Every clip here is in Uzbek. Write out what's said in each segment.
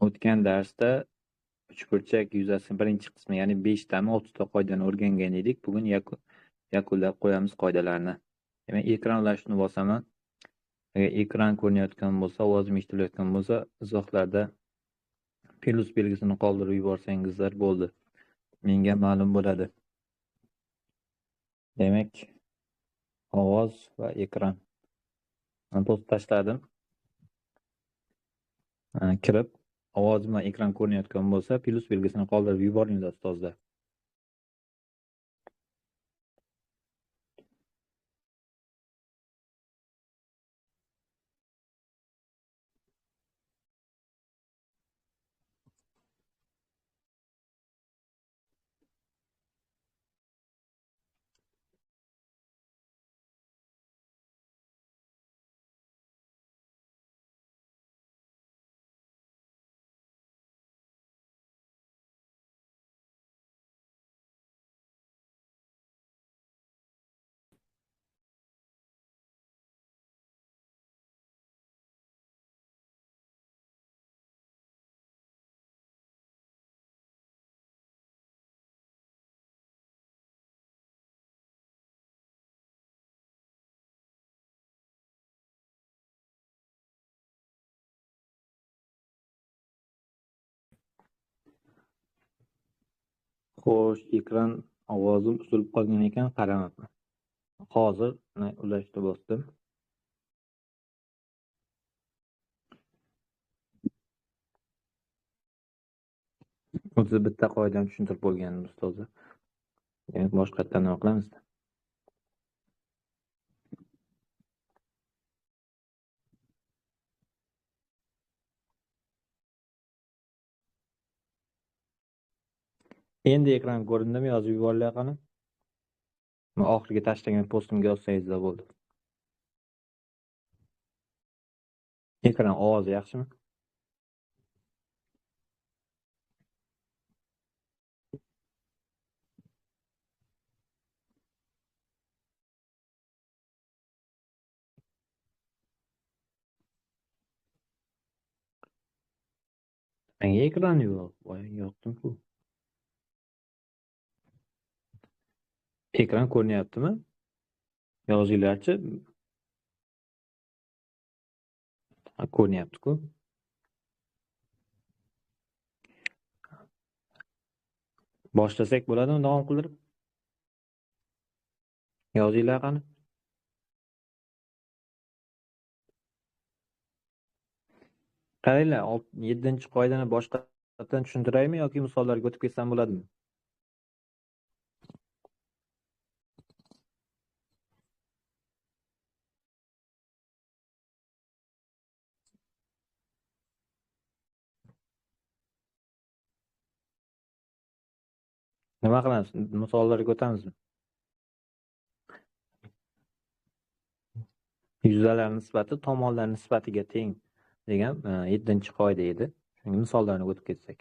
O'tgan darsda uchburchak yuzasi birinchi qismi, ya'ni 5 tami 60 ta qoidani o'rgangan edik. Bugun yakunlab qo'yamiz qoidalarni. Demak, ekran ulashishni bosaman. Agar ekran ko'rinayotgan bo'lsa, ovozim eshitilayotgan bo'lsa, izohlarda plus belgisini qoldirib yuborsangizlar bo'ldi. Menga ma'lum bo'ladi. Demak, ovoz va ekran. To'sib tashladim. Kirib, ovozim va ekran ko'rinayotgan bo'lsa, plus belgisini qoldirib yuboringlar ustozlar. Xo'sh, ekran ovozim uzilib qolgan ekan, qaramabman. Hozir ulashni bosdim. O'zi bitta qoidani tushuntirib bo'lgandim ustozlar. Demak, boshqatdan nima qilamiz? Endi ekran ko'rindimi, yozib yuboringlar qani. Oxirgi tashlagan postimga yozsangizlar bo'ldi. Ekran ovozi yaxshimi? Menga ekran yo'q. Voy, yoqdim-ku. Ekran ko'rinyaptimi? Yozinglarchi. Ko'rinyapti-ku. Boshlasak bo'ladimi davom qildirib? Yozinglar qani. Qaranglar, 7-qoidani boshqatdan tushuntiraymi yoki misollarga o'tib ketsam bo'ladimi? Nima qilamiz? Misollarga o'tamizmi? Yuzalar nisbati tomonlar nisbatiga teng degan 7-qoida edi. Shunga misollarni o'tib ketsak.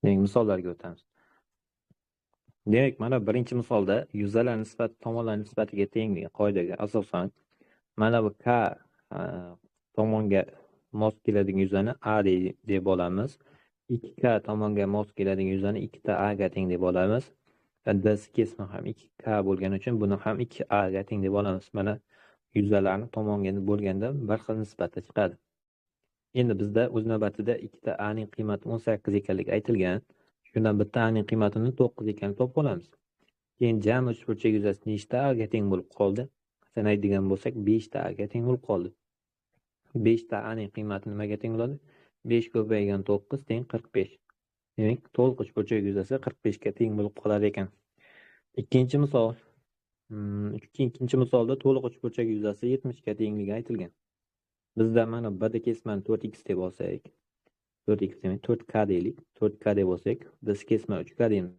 Demak, misollarga o'tamiz. Demak, mana birinchi misolda yuzalar nisbati tomonlar nisbatiga teng degan qoidaga asosan mana bu K tomonga mos keladigan yuzani A deb olamiz. 2K tomonga mos keladigan yuzani 2ta A ga teng deb olamiz. D kesma ham 2K bo'lgani uchun buni ham 2A ga teng deb olamiz. Mana yuzalarni tomonga bo'lganda bir xil nisbatda chiqadi. Endi bizda o'z navbatida ikkita A ning qiymati 18 ekanligi aytilgan. Shundan bitta A ning qiymatini 9 ekanini topib olamiz. Keyin jami uchburchak yuzasi nechta A ga teng bo'lib qoldi? Sanaydigan bo'lsak 5 ta A ga teng bo'lib qoldi. 5 ta A ning qiymati nimaga teng bo'ladi? 5 ko'paygan 9 teng 45. Demak, to'liq uchburchak yuzasi 45 ga teng bo'lib qolar ekan. Ikkinchi misol. Ikkinchi misolda to'liq uchburchak yuzasi 70 ga tengligi aytilgan. Bizda mana b da kesmani 4x deb olsak, 4x demak 4k deylik. 4k deb olsak, biz kesma 3k deymiz.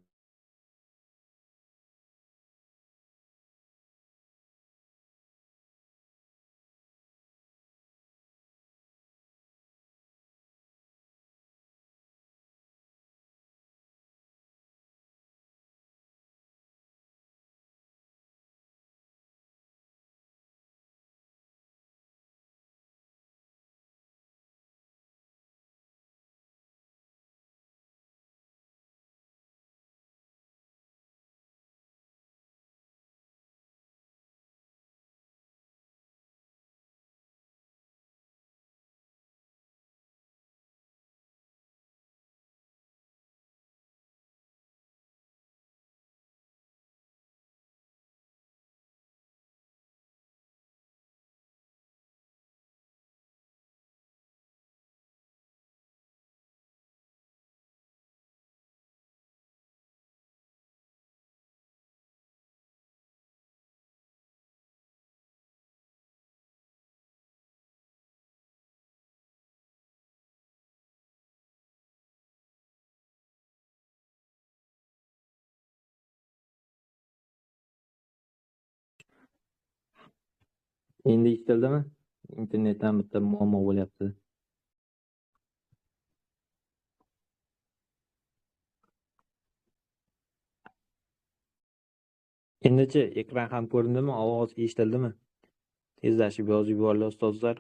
Endi eshitildimi? Internetdan bitta muammo bo'lyapti. Endichi ekran ham ko'rindimi? Ovoz eshitildimi? Tezlashib yozib yubordilar ustozlar.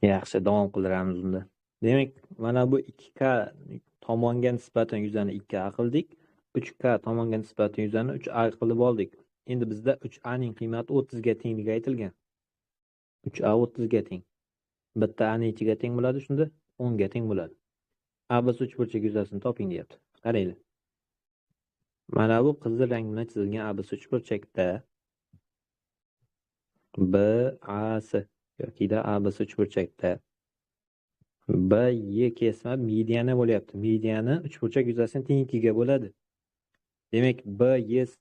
Yaxshi, davom qildiramiz unda. Demak, mana bu 2K tomonga nisbatan yuzani 2A qildik. 3K tomonga nisbatan yuzani 3A qilib oldik. Endi bizda 3A ning qiymati 30 ga tengligi aytilgan. 3A 30 ga teng. Bitta A nechiga teng bo'ladi shunda? 10 ga teng bo'ladi. ABC uchburchak yuzasini toping deyapti. Qaranglar. Mana bu qizil rang bilan chizilgan ABC uchburchakda BAC yokida ABC uchburchakda BY kesma mediana bo'lyapti. Mediana uchburchak yuzasini teng 2 ga bo'ladi. Demak, BYC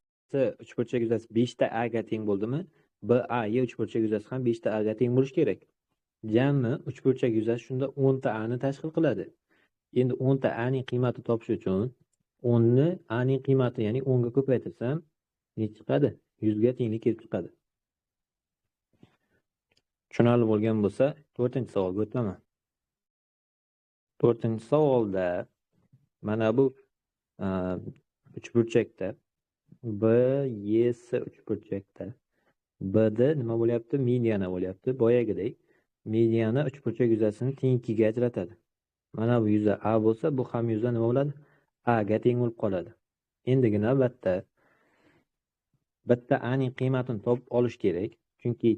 uchburchak yuzasi 5 ta A ga teng bo'ldimi? BAY uchburchak yuzasi ham 5 ta A ga teng bo'lishi kerak. Jami uchburchak yuzasi shunda 10 ta A ni tashkil qiladi. Endi 10 ta A ning qiymati topish uchun 10 ni A ning qiymati, ya'ni 10 ga ko'paytirsam, ne chiqadi? 100 ga tenglik kelib chiqadi. Tushunarli bo'lgan bo'lsa, 4-savolga o'taman. 4-savolda mana bu uchburchakda BYC uchburchakda BD nima bo'lyapti? Mediana bo'lyapti. Boyagidek mediana uchburchak yuzasini teng 2 ga ajratadi. Mana bu yuza A bo'lsa, bu ham yuza nima bo'ladi? A ga teng bo'lib qoladi. Endigi navbatda bitta A ning qiymatini topib olish kerak. Chunki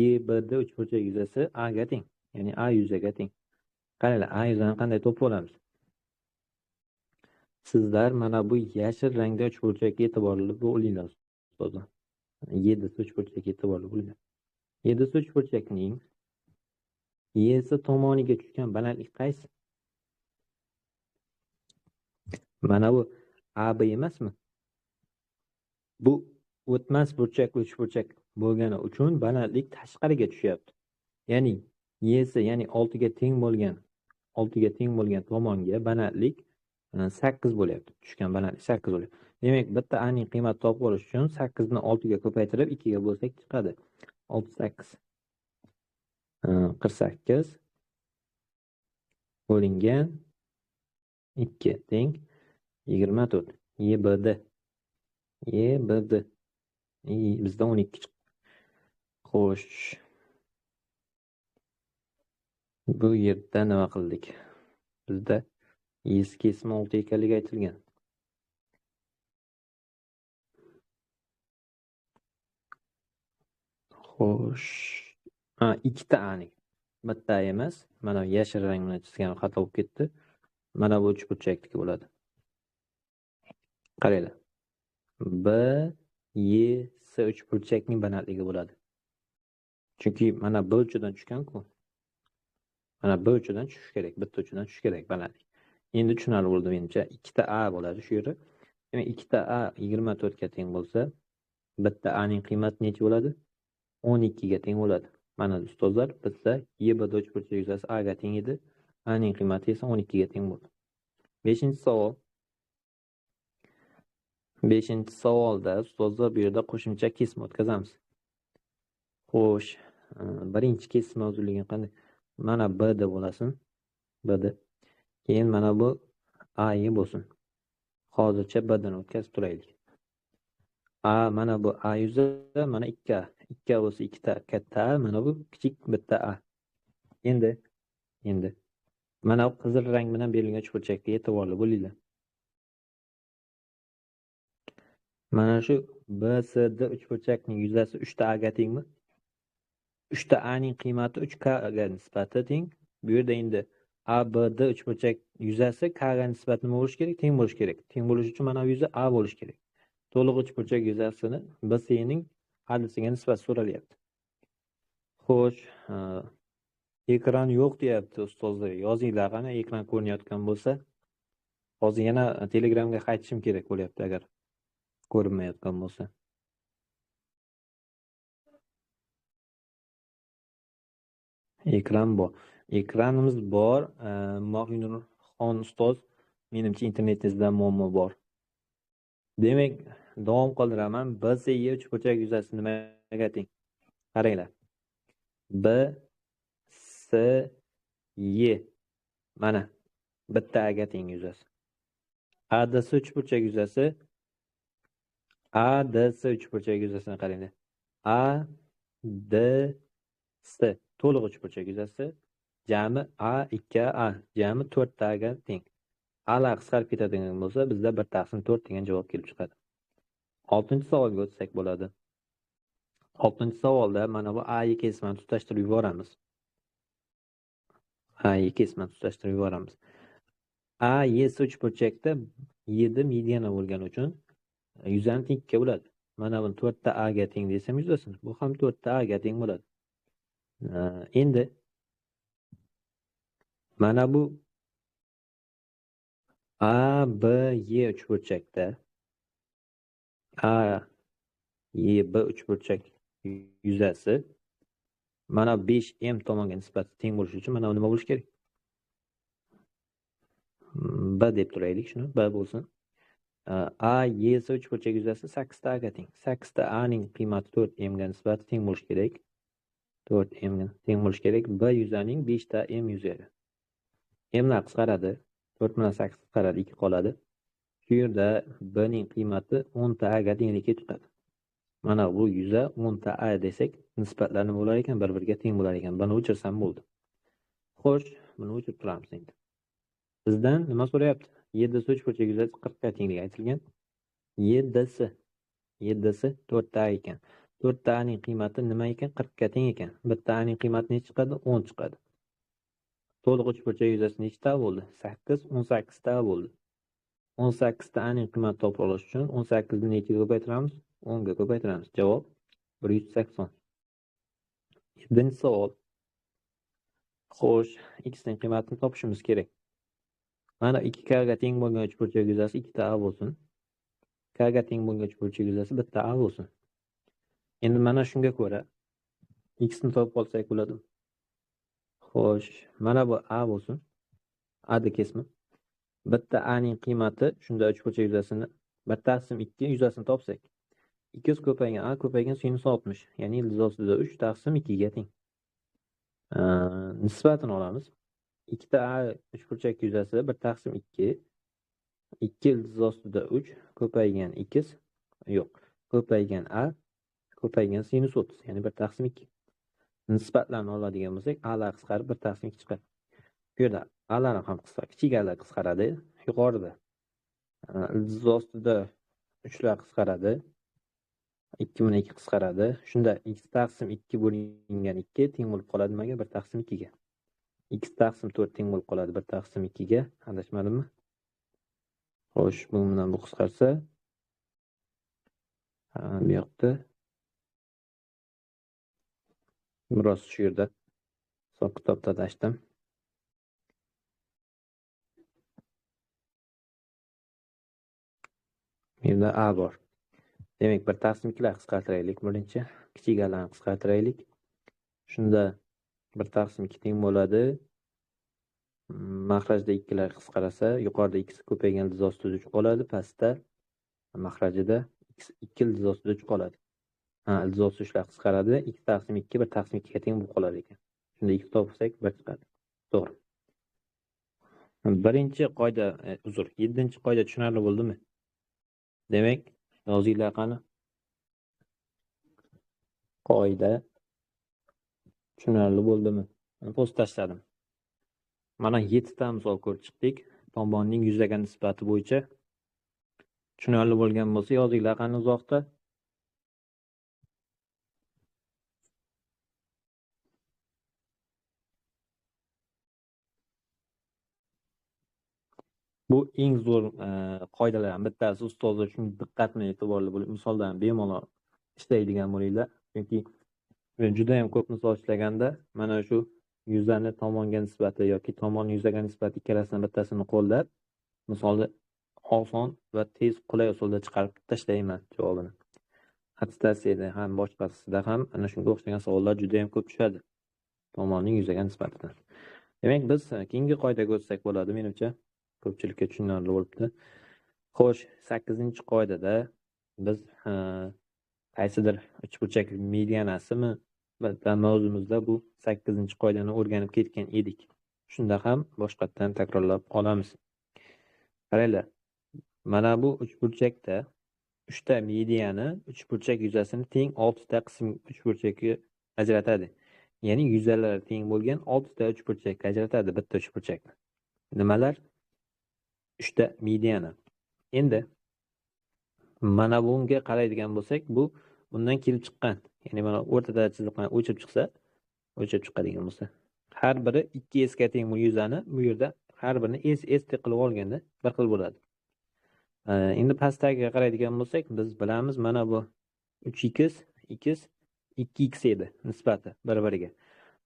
YBD uchburchak yuzasi A ga teng, ya'ni A yuzaga teng. Qaranglar, A yuzani qanday topib olamiz? Sizlar mana bu yashil rangda uchburchakka e'tiborli bo'linglar ustozlar. 7 uchburchakka e'tiborli bo'linglar. 7 uchburchakning Y'si tomoniga tushgan balandlik qaysi? Mana bu AB emasmi? Bu o'tmas burchakli uchburchak bo'lgani uchun balandlik tashqariga tushyapti. Ya'ni Y'si, ya'ni 6 ga teng bo'lgan tomonga balandlik 8 bo'lyapti. Tushgan balandlik 8 bo'lyapti. Demak, bitta A ning qiymatini topib olish uchun 8 ni 6 ga ko'paytirib 2 ga bo'lsak chiqadi. 6 8 48 bo'lingan 2 teng 24. YBD bizda 12 chiqdi. Xo'sh. Bu yerda nima qildik? Bizda Y'si kesma 6 ekanligi aytilgan. Xo'sh. Ikkita A ning. Bitta A emas, mana yashil rang bilan chizgan xato bo'lib ketdi. Mana bu uchburchakniki bo'ladi. Qaranglar. B, Y, C uchburchakning balandligi bo'ladi. Chunki mana B uchidan tushgan-ku. Mana B uchidan tushish kerak, bitta uchidan tushish kerak balandlik. Endi tushunarli bo'ldi menimcha. Ikkita A bo'ladi shu yerda. Demak, ikkita A 24 ga teng bo'lsa, bitta A ning qiymati necha bo'ladi? 12 ga teng bo'ladi. Mana ustozlar, bizda YBD uchburchak yuzasi A ga teng edi. A ning qiymati esa 12 ga teng bo'ldi. 5-savol. 5-savolda ustozlar bu yerda qo'shimcha kesma o'tkazamiz. Xo'sh, birinchi kesma uzunligi qanday? Mana BD bo'lasin. BD. Keyin mana bu AI bo'lsin. Hozircha BDni o'tkazib turaylik. Mana bu A yuzi, mana 2A. 2A bo'lsa ikkita katta A, mana bu kichik bitta A. Endi mana bu qizil rang bilan berilgan uchburchakka e'tiborli bo'linglar. Mana shu BCD uchburchakning yuzasi 3 ta A ga tengmi? 3 ta A ning qiymati 3K ga nisbati teng. Bu yerda endi ABD uchburchak yuzasi K ga nisbati nima bo'lishi kerak? Teng bo'lishi kerak. Teng bo'lish uchun mana bu yuzi A bo'lishi kerak. To'liq uchburchak yuzasini BC ning hadisiga nisbati so'ralyapti. Xo'sh, ekran yo'q deyapti ustozlar. Yozinglar qani ekran ko'rinayotgan bo'lsa. Hozir yana Telegramga qaytishim kerak bo'lyapti agar ko'rinmayotgan bo'lsa. Ekran bor. Ekranimiz bor. Mo'minurxon ustoz Menimcha internetingizda muammo bor. Demak, davom qoldiraman. BSY uchburchak yuzasi nimaga teng? Qaranglar. BSY mana bitta A ga teng yuzasi. ADS uchburchak yuzasi ADS uchburchak yuzasini qaranglar. ADS to'liq uchburchak yuzasi jami A2A jami 4 taga teng. Alar qisqarib ketadigan bo'lsa, bizda 1/4 degan javob kelib chiqadi. 6-savolga o'tsak bo'ladi. 6-savolda mana bu A2 kesmani tutashtirib yuboramiz. A2 kesmani tutashtirib yuboramiz. AES uchburchakda 7 mediana bo'lgani uchun yuzani tengga bo'ladi. Mana buni 4 ta A ga teng desam yuzasini, bu ham 4 ta A ga teng bo'ladi. Endi mana bu ABY uchburchakda AYB uchburchak yuzasi mana 5m tomonga nisbatan teng bo'lishi uchun mana nima bo'lishi kerak? B deb turaylik, shuni B bo'lsin. AYS uchburchak yuzasi 8 ta A ga teng. 8 ta A ning qiymati 4m ga nisbatan teng bo'lishi kerak. 4m ga teng bo'lishi kerak. B yuzaning 5 ta m yuzari. M lar qisqaradi. 4 bilan 8 qisqaradi, 2 qoladi. Shu yerda B ning qiymati 10 ta A ga tenglikka chiqadi. Mana bu yuza 10 ta A desak, nisbatlar nima bo'lar ekan? Bir-biriga teng bo'lar ekan. Buni o'chirsam bo'ldi. Xo'sh, buni o'chirib turamiz endi. Bizdan nima so'rayapti? 7 uchburchak yuzasi 40 ga tengligi aytilgan. 7 4 ta A ekan. 4 ta A ning qiymati nima ekan? 40 ga teng ekan. Bitta A ning qiymati necha chiqadi? 10 chiqadi. To'liq uchburchak yuzasi nechta bo'ldi? 8, 18 ta bo'ldi. 18 ta A ning qiymati topib olish uchun 18 ni nechaga ko'paytiramiz? 10 ga ko'paytiramiz. Javob 180. 7-savol. Xo'sh, x ning qiymatini topishimiz kerak. Mana 2k ga teng bo'lgan uchburchak yuzasi 2 ta A bo'lsin. K ga teng bo'lgan uchburchak yuzasi 1 ta A bo'lsin. Endi mana shunga ko'ra x ni topib olsak bo'ladi. Xo'sh, mana bu A bo'lsin. A da kesma. Bitta A ning qiymati shunda uchburchak yuzasini 1/2 yuzasini topsak. 2 ko'paygan A ko'paygan sinus 60, ya'ni ildiz ostida 3/2 ga teng. Nisbatini olamiz. 2 ta A uchburchak yuzasi 1/2. 2 ildiz ostida 3 ko'paygan x yo'q. Ko'paygan A ko'paygan sinus 30, ya'ni 1/2. Nisbatlarni oladigan bo'lsak, A lar qisqarib 1/2 chiqadi. Bu yerda A lar ham qisqaradi, kichik A lar qisqaradi. Yuqorida ildiz ostida 3 lar qisqaradi. 2 bilan 2 qisqaradi. Shunda x/2 bo'lingan 2 teng bo'lib qoladi nimaga? 1/2 ga. x/4 teng bo'lib qoladi 1/2 ga. Adashmadimmi? Xo'sh, bu bilan bu qisqarsa, bu yoqda biroz shu yerda hisob kitobda adashdim. Bu yerda A bor. Demak, 1/2lar qisqartiraylik birinchi. Kichik A'larni qisqartiraylik. Shunda 1/2 teng bo'ladi. Mahrajda 2 lar qisqarasa, yuqorida x ko'paygan ildiz ostida 3 qoladi, pastda mahrajida x 2 ildiz ostida 3 qoladi. Ildiz ostida 3 lar qisqaradi, x/2 1/2 ga teng bo'lib qolar ekan. Shunda x topsak 1 chiqadi. To'g'ri. Birinchi qoida, 7-qoida tushunarli bo'ldimi? Demak, yozinglar qani. Qoida tushunarli bo'ldimi? Post tashladim. Mana 7 ta misol ko'rib chiqdik. Tomonning yuzaga nisbati bo'yicha tushunarli bo'lgan bo'lsa, yozinglar qani uzoqda. Bu eng zo'r qoidalardan bittasi. Ustozlar uchun diqqat bilan e'tiborli bo'lib, misoldan bemalol ishlaydigan bo'linglar. Chunki men juda ham ko'p misol ishlaganda mana shu yuzani tomonga nisbati yoki tomon yuzaga nisbati ikkalasidan bittasini qo'llab, misolni oson va tez, qulay usulda chiqarib tashlayman javobini. Attestatsiyada ham boshqasida ham ana shunga o'xshagan savollar juda ham ko'p tushadi. Tomonning yuzaga nisbatidan. Demak, biz keyingi qoidaga o'tsak bo'ladi, menimcha. Ko'pchilikka tushunarli bo'libdi. Xo'sh, 8-qoidada biz qaysidir uchburchak medianasimi mavzumizda bu 8-qoidani o'rganib ketgan edik. Shunda ham boshqatdan takrorlab olamiz. Qaranglar, mana bu uchburchakda 3ta mediani uchburchak yuzasini teng 6ta qism uchburchakka ajratadi. Ya'ni yuzalari teng bo'lgan 6ta uchburchakka ajratadi bitta uchburchakni. Nimalar? 3ta mediani. Endi mana bunga qaraydigan bo'lsak, bu bundan kelib chiqqan. Ya'ni mana o'rtada chiziqlar o'chib chiqsa, o'chib chiqadigan bo'lsa, har biri 2s ga teng bu yuzani, bu yerda har birini s qilib olganda bir xil bo'ladi. Endi pastdagiga qaraydigan bo'lsak, biz bilamiz, mana bu 3x 2x edi nisbati bir-biriga.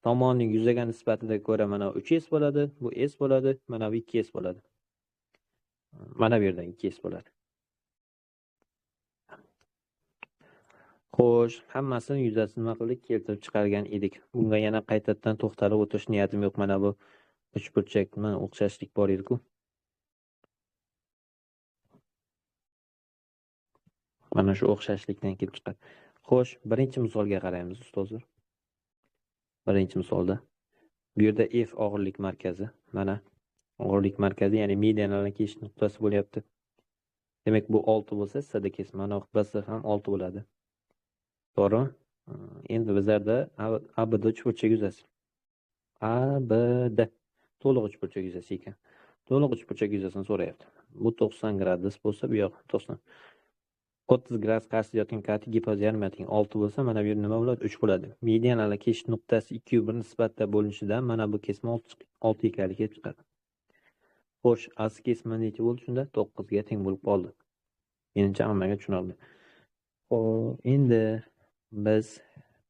Tomonning yuzaga nisbatiga ko'ra mana 3s bo'ladi, bu s bo'ladi, mana bu 2s bo'ladi. Mana bu yerda 2s bo'ladi. Xo'sh, hammasini yuzasini nima qildik? Keltirib chiqargan edik. Bunga yana qaytadan to'xtalib o'tish niyatim yo'q. Mana bu uchburchakni o'xshashlik bor edi-ku. Mana shu o'xshashlikdan kelib chiqadi. Xo'sh, birinchi misolga qaraymiz, ustozlar. Birinchi misolda bu yerda F og'irlik markazi, mana og'irlik markazi, ya'ni medianalarning keshish nuqtasi bo'lyapti. Demak, bu 6 bo'lsa, S-da kesma, mana BS ham 6 bo'ladi. To'g'rimi? Endi bizlarda ABD uchburchak yuzasi. ABD to'liq uchburchak yuzasi ekan. To'liq uchburchak yuzasini so'rayapti. Bu 90 gradus bo'lsa, bu yoq 90. 30 gradus qarshi yotgan kati gipotenuza teng 6 bo'lsa, mana bu yer nima bo'ladi? 3 bo'ladi. Medianalar keshish nuqtasi 2-1 nisbatda bo'linishidan mana bu kesma 6 ekanligi kelib chiqadi. Xo'sh, asl kesma necha bo'ldi shunda? 9 ga teng bo'lib qoldi. Menimcha hammaga tushunarli. Xo'p, endi biz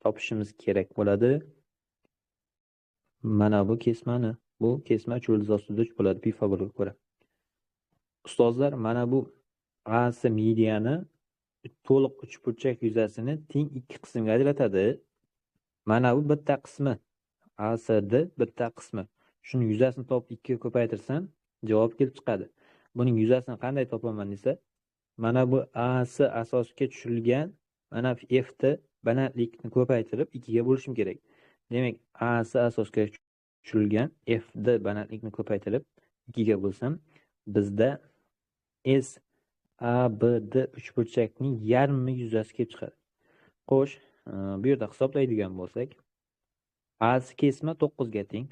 topishimiz kerak bo'ladi. Mana bu kesmani, bu kesma 3/3 bo'ladi Pifagorga ko'ra. Ustozlar, mana bu AS mediani to'liq uchburchak yuzasini teng 2 qismga ajratadi. Mana bu bitta qismi. ASD bitta qismi. Shuni yuzasini topib 2 ga ko'paytirsam, javob kelib chiqadi. Buning yuzasini qanday topaman desa, mana bu AS asosga tushirilgan, mana F'ni balandlikni ko'paytirib 2 ga bo'lishim kerak. Demak, AS asosga tushirilgan F'ni balandlikni ko'paytirib 2 ga bo'lsam, bizda S ABD uchburchakning yarmi yuzasi kelib chiqadi. Xo'sh, bu yerda hisoblaydigan bo'lsak, AS kesma 9 ga teng,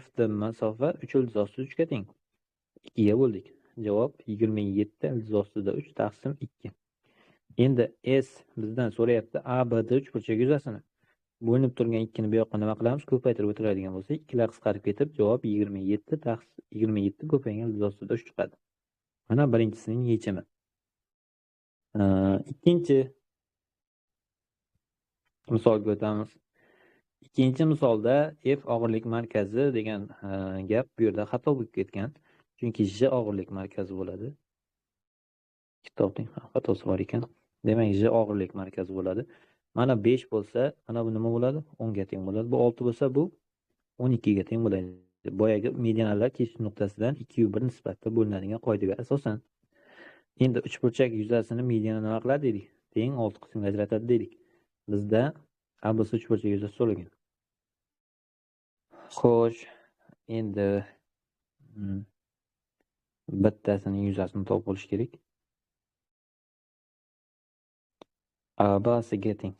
F'da masofa 3/3 ga teng. 2 ga bo'ldik. Javob 27/3 taqsim 2. Endi S bizdan so'rayapti ABD uchburchak yuzasini. Bo'linib turgan 2 ni bu yoqqa nima qilamiz? Ko'paytirib o'tiradigan bo'lsak, 2 lar qisqarib ketib, javob 27 ko'paygan 3 chiqadi. Mana birinchisining yechimi. Ikkinchi misolga o'tamiz. Ikkinchi misolda F og'irlik markazi degan gap bu yerda xato bo'lib ketgan. Chunki J og'irlik markazi bo'ladi. Kitobning xatosi bor ekan. Demak, J og'irlik markazi bo'ladi. Mana 5 bo'lsa, mana bu nima bo'ladi? 10 ga teng bo'ladi. Bu 6 bo'lsa, bu 12 ga teng bo'ladi. Boyagi medianalar keshish nuqtasidan 2/1 nisbatda bo'linadigan qoidaga asosan. Endi uchburchak yuzasini mediana nima qiladi dedik? Teng 6 qismga ajratadi dedik. Bizda ABC uchburchak yuzasi so'ralgan. Xo'sh, endi bittasining yuzasini topib olish kerak. AB'siga teng.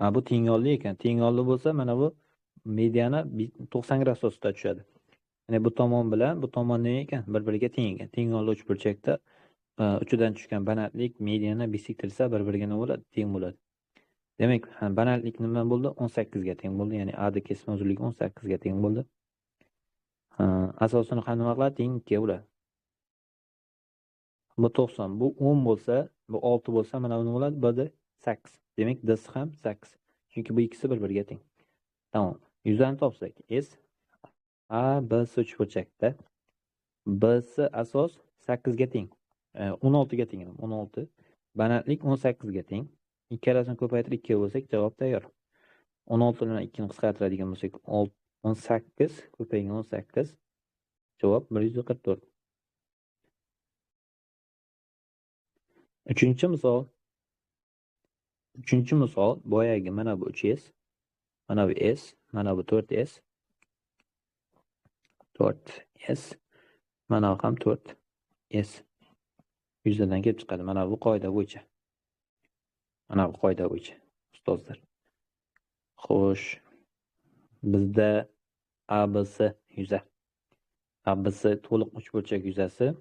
AB tengyorli ekan. Tengyorli bo'lsa, mana bu mediana 90 gradus asosida tushadi. Ya'ni bu tomon bilan bu tomon nima ekan? Bir-biriga teng ekan. Tengyorli uchburchakda uchidan tushgan balandlik mediana bisektirsa bir-biriga nima bo'ladi? Teng bo'ladi. Demak, balandlik nima bo'ldi? 18 ga teng bo'ldi. Ya'ni AD kesma uzunligi 18 ga teng bo'ldi. Asosini ham nima qiladi? Teng 2 ga bo'ladi. Bu 90, bu 10 bo'lsa, bu 6 bo'lsa, mana bu nima bo'ladi? B'da 8. Demak, D'si ham 8. Chunki bu ikkisi bir-biriga teng. Tamam. Yuzani topsak, S A B S uchburchakda BS asos 8 ga teng. 16 ga teng. 16. Balandlik 18 ga teng. Ikkalasini ko'paytirib 2 ga bo'lsak, javob tayyor. 16 bilan 2 ni qisqartiradigan bo'lsak, 18 ko'paygan 18 Javob 144. Uchinchi misol boyagi mana bu 3s, mana bu s, mana bu 4s, 4s, mana bu ham 4s yuzadan kelib chiqadi. Mana bu qoida bo'yicha. Ustozlar. Xo'sh, bizda ABC yuza. ABC to'liq uchburchak yuzasi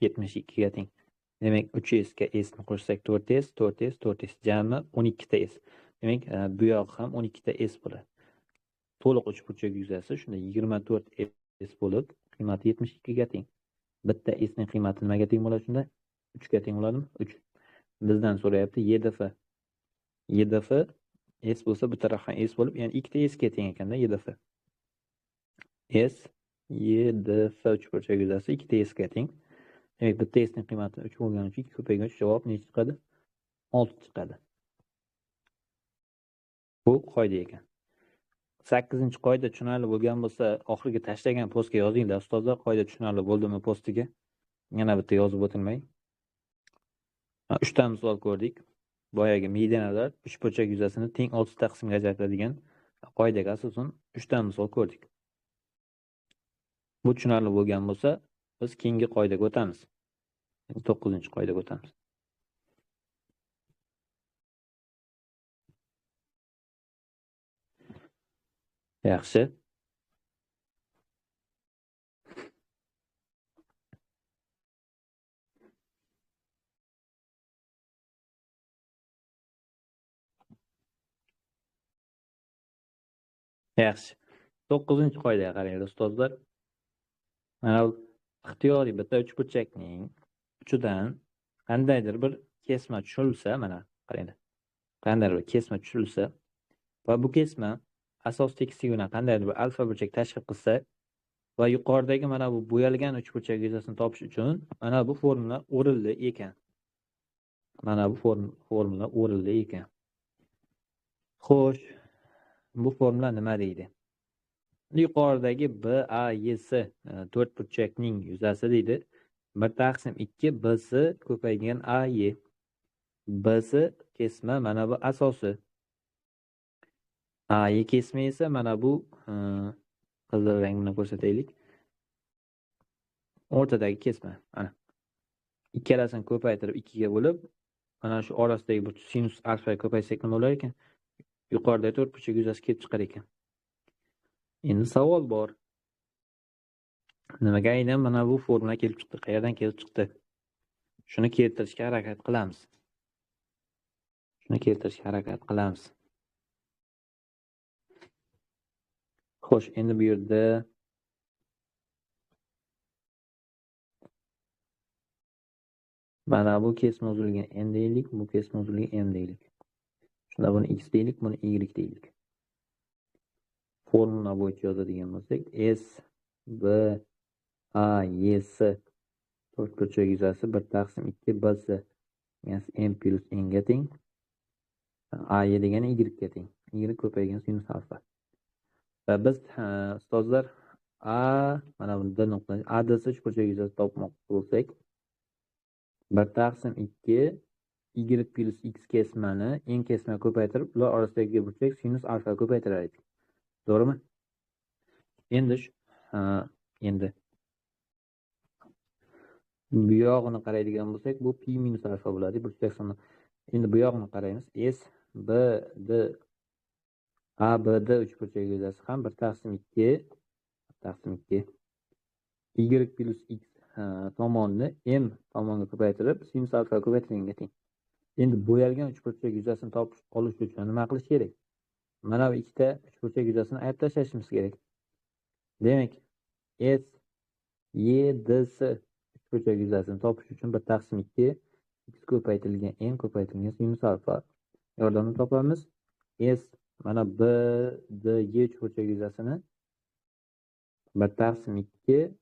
72 ga teng. Demak, 3s ga s ni qo'shsak 4s, 4s, 4s jami 12 ta s. Demak, bu yoq ham 12 ta s bo'ladi. To'liq uchburchak yuzasi shunda 24 s bo'lib, qiymati 72 ga teng. Bitta s ning qiymati nimaga teng bo'ladi shunda? 3 ga teng bo'ladimi? 3. Bizdan so'rayapti YDF. YDF s bo'lsa, bu taraf ham s bo'lib, ya'ni ikkita s ga teng ekanda YDF. S YDF uchburchak yuzasi ikkita s ga teng. Demak, bitta s ning qiymati 3 bo'lgani uchun 2 ko'payguncha javob necha chiqadi? 6 chiqadi. Bu qoida ekan. 8-qoida tushunarli bo'lgan bo'lsa, oxirgi tashlagan postga yozinglar ustozlar. Qoida tushunarli bo'ldimi postiga? Yana bitta yozib o'tilmay. 3 ta misol ko'rdik. Boyagi medianalar uchburchak yuzasini teng 6 ta qismga ajratadigan qoidaga asosan 3 ta misol ko'rdik. Bu tushunarli bo'lgan bo'lsa, biz keyingi qoidaga o'tamiz. 9-qoidaga o'tamiz. Yaxshi. Yaxshi. 9-qoidaga qaranglar ustozlar. Mana bu ixtiyoriy bitta uchburchakning uchidan qandaydir bir kesma tushirilsa, mana qaranglar. Qandaydir bir kesma tushirilsa va bu kesma asos tekisligi bilan qandaydir bir alfa burchak tashkil qilsa va yuqoridagi mana bu bo'yalgan uchburchak yuzasini topish uchun mana bu formula o'rinli ekan. Xo'sh, bu formula nima deydi? Yuqoridagi BAYS 4 burchakning yuzasi deydi. 1/2 BS ko'paygan AY. BS kesma mana bu asosi. AY kesma esa mana bu qizil rang bilan ko'rsataylik. O'rtadagi kesma. Mana. Ikkalasini ko'paytirib 2 ga bo'lib, mana shu orasidagi bir sinus alfa ko'paysak nima bo'lar ekan? Yuqoridagi 4 burchak yuzasi kelib chiqar ekan. Endi savol bor. Nimaga aynan mana bu formula kelib chiqdi? Qayerdan kelib chiqdi? Shuni keltirishga harakat qilamiz. Xo'sh, endi bu yerda mana bu kesma uzilgan n deylik, bu kesma uzilgan m deylik. Shunda buni x deylik, buni y deylik. Formula bo'yicha yozadigan bo'lsak, s b a y s 4 burchak yuzasi 1/2 bs ya'ni m plus n ga teng. A y degani y ga teng. Y ko'paygan sinus alfa. Va biz ustozlar mana buni d nuqta a ds uchburchak yuzasi topmoqchi bo'lsak, 1/2 y plus x kesmani n kesma ko'paytirib, ular orasidagi burchak sinus alfa ko'paytirar edik. To'g'rimi? Endi bu yog'ini qaraydigan bo'lsak, bu pi minus alfa bo'ladi burchak soni. Endi bu yog'ini qaraymiz. S b d a b d uchburchak yuzasi ham 1/2 y plus x tomonni m tomonga ko'paytirib sinus alfa ko'paytirganga teng. Endi bo'yalgan uchburchak yuzasini topish olish uchun nima qilish kerak? Mana bu ikkita uchburchak yuzasini ayirib tashlashimiz kerak. Demak, s y d s uchburchak yuzasini topish uchun 1/2 x ko'paytirilgan n ko'paytirilgan sinus alfa yordamida topamiz. S mana b d y uchburchak yuzasini 1/2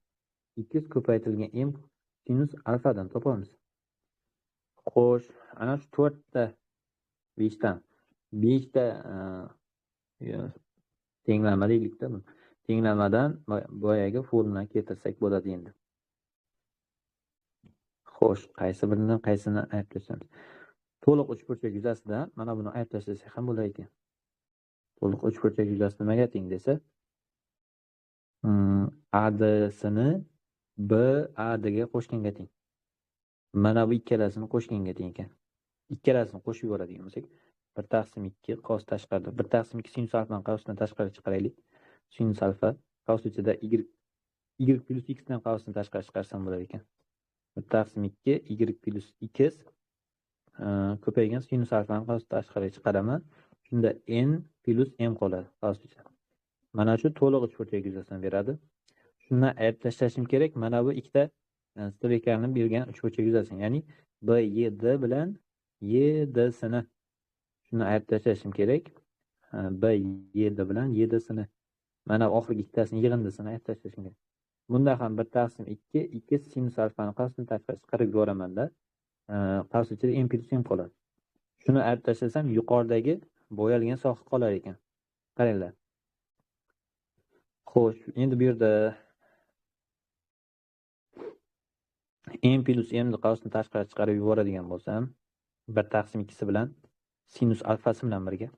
x ko'paytirilgan m sinus alfadan topamiz. Xo'sh, ana shu 4 ta 5 ta tenglama deylikda. Tenglamadan boyagi formulani keltirsak bo'ladi endi. Xo'sh, qaysi qaysini ayb tashlamiz? To'liq uchburchak yuzasidan mana buni ayb tashlasak ham bo'lar ekan. To'liq uchburchak yuzasi nimaga teng desa, ADsini BADga qo'shganga teng. Mana bu ikkalasini qo'shganga teng ekan. Ikkalasini qo'shib yuboradigan bo'lsak, 1/2 qos tashqarida. 1/2 sinus alfani qavsdan tashqari chiqaraylik. Sinus alfa qavs ichida y plus x dan qavsni tashqari chiqarsam bo'lar ekan. 1/2 y plus x ko'paygan sinus alfani qavs tashqariga chiqaraman. Shunda n plus m qoladi qavs ichida. Mana shu to'liq uchburchak yuzasidan beradi. Shundan ayirib tashlashim kerak. Mana bu ikkita stroykalarni bergan uchburchak yuzasi, ya'ni BYD bilan YDsini. Shuni ayirib tashlashim kerak. BYD bilan YDsini. Mana oxirgi ikkitasini yig'indisini ayirib tashlashim kerak. Bunda ham 1/2 2 sinus alfani qavsdan tashqari chiqarib yuboraman-da. Qavs ichida m plus m qoladi. Shuni ayirib tashlasam yuqoridagi bo'yalgan soha qolar ekan. Qaranglar. Xo'sh, endi bu yerda m plus m ni qavsni tashqari chiqarib yuboradigan bo'lsam, 1/2 bilan sinus alfasi bilan birga.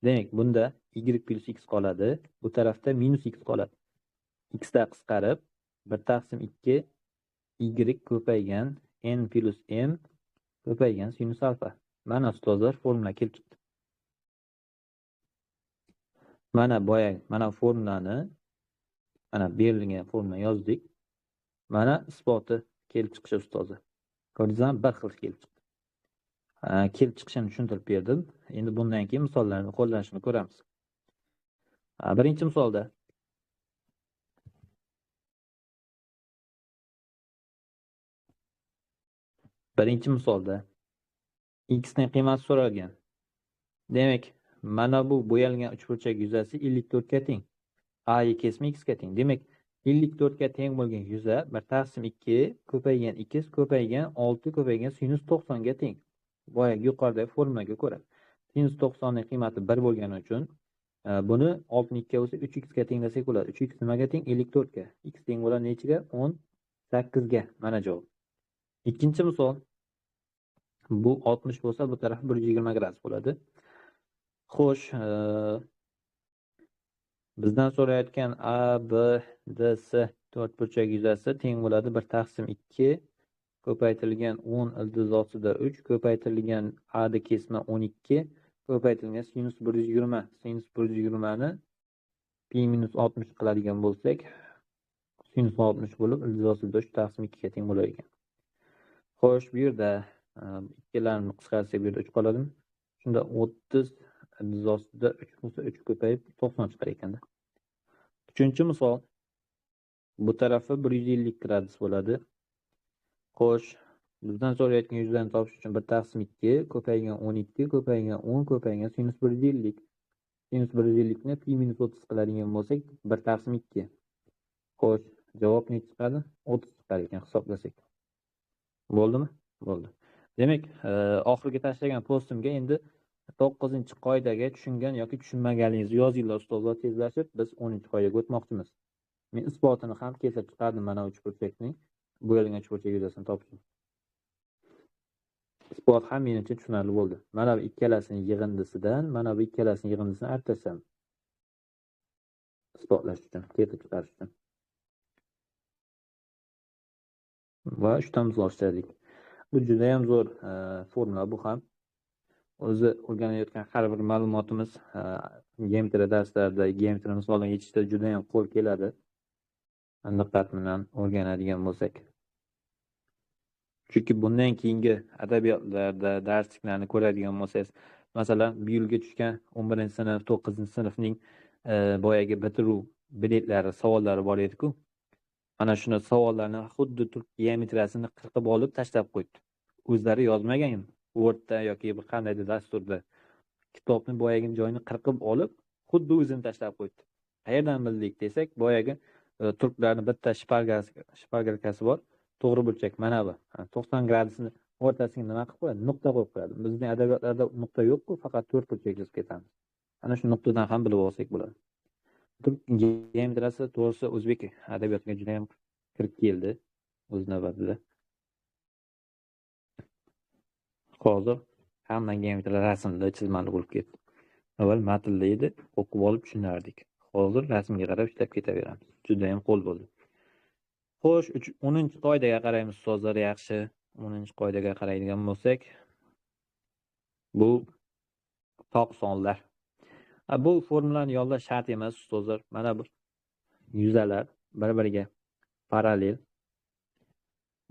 Demak, bunda y plus x qoladi, bu tarafda minus x qoladi. X da qisqarib 1/2 y ko'paygan n plus m ko'paygan sinus alfa. Mana ustozlar formula kelib chiqdi. Mana formulani, mana berilgan formula yozdik. Mana isboti kelib chiqishi ustozlar. Ko'rdingizmi? Bir xil kelib chiqdi. Kelib chiqishini tushuntirib berdim. Endi bundan keyin misollarni qo'llanishini ko'ramiz. Birinchi misolda x ning qiymati so'ralgan. Demak, mana bu bo'yalgan uchburchak yuzasi 54 ga teng. A kesma x ga teng. Demak, 54 ga teng bo'lgan yuza 1/2 ko'paygan x ko'paygan 6 ko'paygan sinus 90 ga teng. Boyagi yuqoridagi formulaga ko'ra. Sinus 90 ning qiymati 1 bo'lgani uchun buni 6 ni 2 ga bo'lsa 3x ga tenglasak bo'ladi. 3x nimaga teng? 54 ga. X teng bo'ladi nechiga? 18 ga. Mana javob. Ikkinchi misol. Bu 60 bo'lsa, bu taraf 120 gradus bo'ladi. Xo'sh, bizdan so'rayotgan A, B, D, C to'rtburchak yuzasi teng bo'ladi 1/2 ko'paytirilgan 10 ildiz ostida 3 ko'paytirilgan A da kesma 12 ko'paytirilgan sinus 120. Sinus 120 ni pi minus 60 qiladigan bo'lsak, sinus 60 bo'lib ildiz ostida 3/2 ga teng bo'lar ekan. Xo'sh, bu yerda ikkilarni qisqartsak bu yerda 3 qoladimi? Shunda 30 ildiz ostida 3 bo'lsa 3 ko'payib 90 chiqar ekanda. Uchinchi misol. Bu tarafi 150 gradus bo'ladi. Xo'sh, bizdan so'rayotgan yuzlarni topish uchun 1/2 ko'paygan 12 ko'paygan 10 ko'paygan sinus 150. Sinus 150 ni pi minus 30 qiladigan bo'lsak 1/2. Xo'sh, javob ne chiqadi? 30 chiqar ekan hisoblasak. Bo'ldimi? Bo'ldi. Demak, oxirgi tashlagan postimga endi 9-qoidaga tushungan yoki tushunmaganingizni yozinglar ustozlar tezlashib, biz 10-qoidaga o'tmoqchimiz. Men isbotini ham keltirib chiqardim mana uchburchakning bo'yalgan uchburchak yuzasini topishim. Isbot ham menimcha tushunarli bo'ldi. Mana bu ikkalasini yig'indisidan, mana bu ikkalasini yig'indisini ayirib tashladim. Isbotlash uchun, keltirib chiqarish uchun. Va 3 ta misol ishladik. Bu juda ham zo'r formula bu ham. O'zi o'rganayotgan har bir ma'lumotimiz geometriya darslarida, geometriya misolini yechishda juda ham qo'l keladi. Diqqat bilan o'rganadigan bo'lsak. Chunki bundan keyingi adabiyotlarda darsliklarni ko'radigan bo'lsangiz, masalan, bu yilga tushgan 11-sinf, 9-sinfning boyagi bitiruv biletlari, savollari bor edi-ku. Mana shuni savollarni xuddi turk geometriyasini qirqib olib tashlab qo'ydi. O'zlari yozmagan Wordda yoki bir qandaydir dasturda kitobni boyagi joyini qirqib olib, xuddi o'zini tashlab qo'ydi. Qayerdan bildik desak, boyagi turklarning bitta shpargalkasi bor. To'g'ri burchak mana bu. 90 gradusni o'rtasiga nima qilib qo'yadi? Nuqta qo'yib qo'yadi. Bizning adabiyotlarda nuqta yo'q-ku, faqat to'rt burchak yozib ketamiz. Ana shu nuqtadan ham bilib olsak bo'ladi. geometriyasi to'g'risi o'zbek adabiyotiga juda ham kirib keldi o'z navbatida. Hozir hamma geometriya rasmda, chizmali bo'lib ketdi. Avval matnli edi, o'qib olib tushunardik. Hozir rasmga qarab ishlab ketaveramiz. Juda ham qo'l bo'ldi. Xo'sh, 10-qoidaga qaraymiz ustozlar, yaxshi. 10-qoidaga qaraydigan bo'lsak, bu toq sonlar. Bu formulani yollash shart emas ustozlar. Mana bu yuzalar bir-biriga parallel.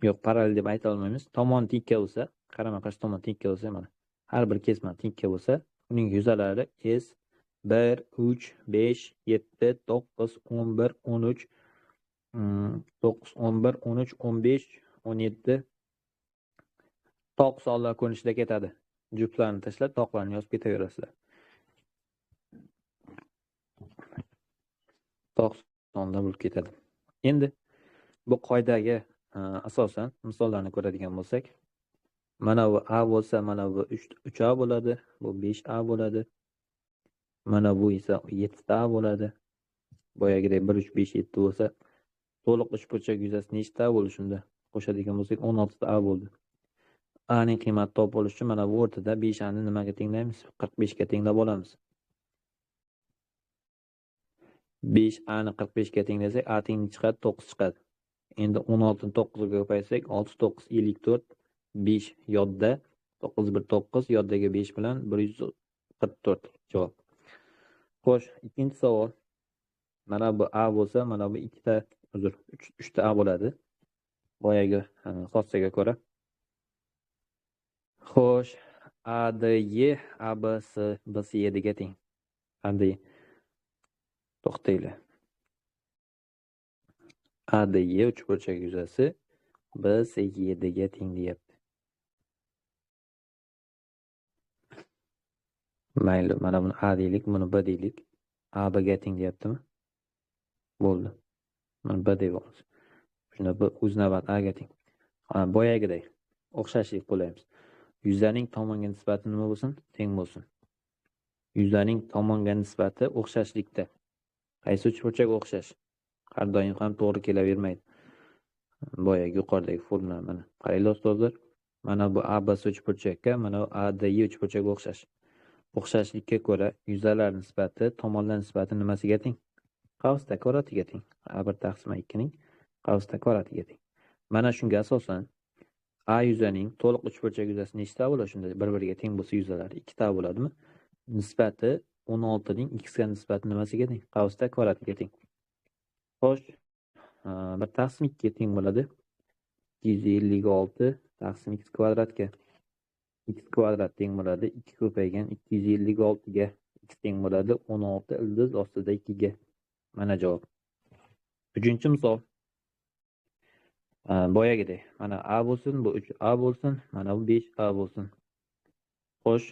Yo'q, parallel deb ayta olmaymiz. Tomon tekka bo'lsa, qarama-qarshi tomon tekka bo'lsa, mana har bir kesma tekka bo'lsa, uning yuzalari S 1, 3, 5, 7, 9, 11, 13, 9, 11, 13, 15, 17 toq sonlar ko'rinishida ketadi. Juftlarni tashlab, toqlarni yozib ketaverasizlar. Toq sonlar bo'lib ketadi. Endi bu qoidaga asosan misollarni ko'radigan bo'lsak, mana bu A bo'lsa, mana bu 3A bo'ladi, bu 5A bo'ladi. Mana bu esa 7A bo'ladi. Boyagidek 1, 3, 5, 7 bo'lsa, to'liq uchburchak yuzasi nechta bo'lishunda qo'shadigan bo'lsak 16A bo'ldi. A ning qiymati topilish uchun mana bu o'rtada 5A ni nimaga tenglaymiz? 45 ga tenglab olamiz. 5A ni 45 ga tenglasak, A teng chiqadi, 9 chiqadi. Endi 16 ni 9 ga ko'paytirsak, 6 9 54, 5 yodda, 9 1 9, yoddagi 5 bilan 144 javob. Xo'sh, ikkinchi savol. Mana bu A bo'lsa, mana bu 3ta A bo'ladi. Boyagi xossaga ko'ra. Xo'sh, ADY ABC BCY ga teng. ADY. To'xtaylik. ADY uchburchak yuzasi BCY ga teng deyapti. Mayli, mana buni A deylik, buni B deylik. AB ga teng deyaptimi? Bo'ldi. Mana B deb olamiz. Shunda bu o'z navbat A ga teng. Boyagidek o'xshashlik qo'llaymiz. Yuzaning tomonga nisbati nima bo'lsin? Teng bo'lsin. Yuzaning tomonga nisbati o'xshashlikda. Qaysi uchburchak o'xshash? Har doim ham to'g'ri kelavermaydi. Boyagi yuqoridagi formula mana. Qaranglar ustozlar. Mana bu ABC uchburchakka, mana bu ADY uchburchakka o'xshash. O'xshashlikka ko'ra yuzalar nisbati tomonlar nisbati nimasiga teng? Qavsda kvadratiga teng. A1/2 ning qavsda kvadratiga teng. Mana shunga asosan A yuzaning to'liq uchburchak yuzasi nechta bo'ladi? Shunda bir-biriga teng bo'lsa yuzalari 2 ta bo'ladimi? Nisbati 16 ning x ga nisbati nimasiga teng? Qavsda kvadratiga teng. Xo'sh, 1/2 ga teng bo'ladi. 256 taqsim x kvadratga. X kvadrat teng bo'ladi 2 ko'paygan 256 ga. X teng bo'ladi 16 ildiz ostida 2 ga. Mana javob. 3-misol. Boyagidek. Mana A bo'lsin, bu 3A bo'lsin, mana bu 5A bo'lsin. Xo'sh.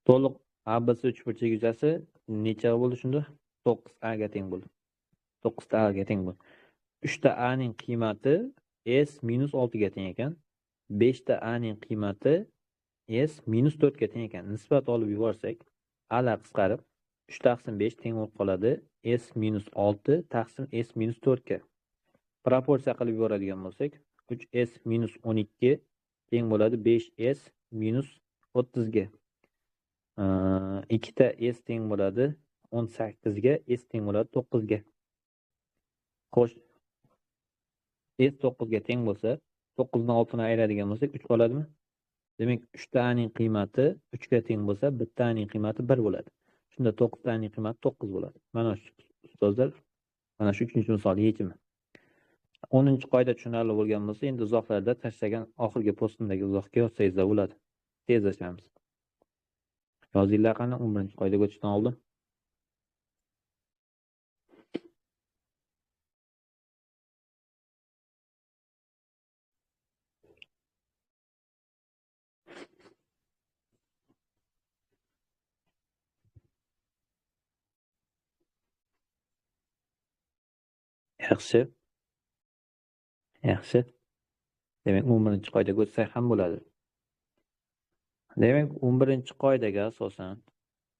To'liq ABC uchburchak yuzasi necha bo'ldi shunda? 9A ga teng bo'ldi. 9ta A ga teng bo'ldi. 3ta A ning qiymati S -6 ga teng ekan. 5ta A ning qiymati S -4 ga teng ekan. Nisbat olib yuborsak, A lar qisqarib 3/5 teng bo'lib qoladi. S -6 taqsim S -4 ga. Proporsiya qilib yuboradigan bo'lsak, 3S -12 teng bo'ladi 5S -30 ga. 2ta S teng bo'ladi 18 ga, S teng bo'ladi 9 ga. Xo'sh, S 9 ga teng bo'lsa, 9 ni 6 ni ayiradigan bo'lsak 3 qoladimi? Demak, 3ta A ning qiymati 3 ga teng bo'lsa, bitta A ning qiymati 1 bo'ladi. Shunda 9ta A ning qiymati 9 bo'ladi. Mana shu ustozlar, mana shu 3-misol yechimi. 10-qoida tushunarli bo'lgan bo'lsa, endi izohlarda tashlagan oxirgi postimdagi izohga yozsangiz bo'ladi. Tezlashamiz. Yozinglar qani 11-qoidaga o'tishdan oldin. Yaxshi. Yaxshi. Demak, 11-qoidaga o'tsak ham bo'ladi. Demak, 11-qoidaga asosan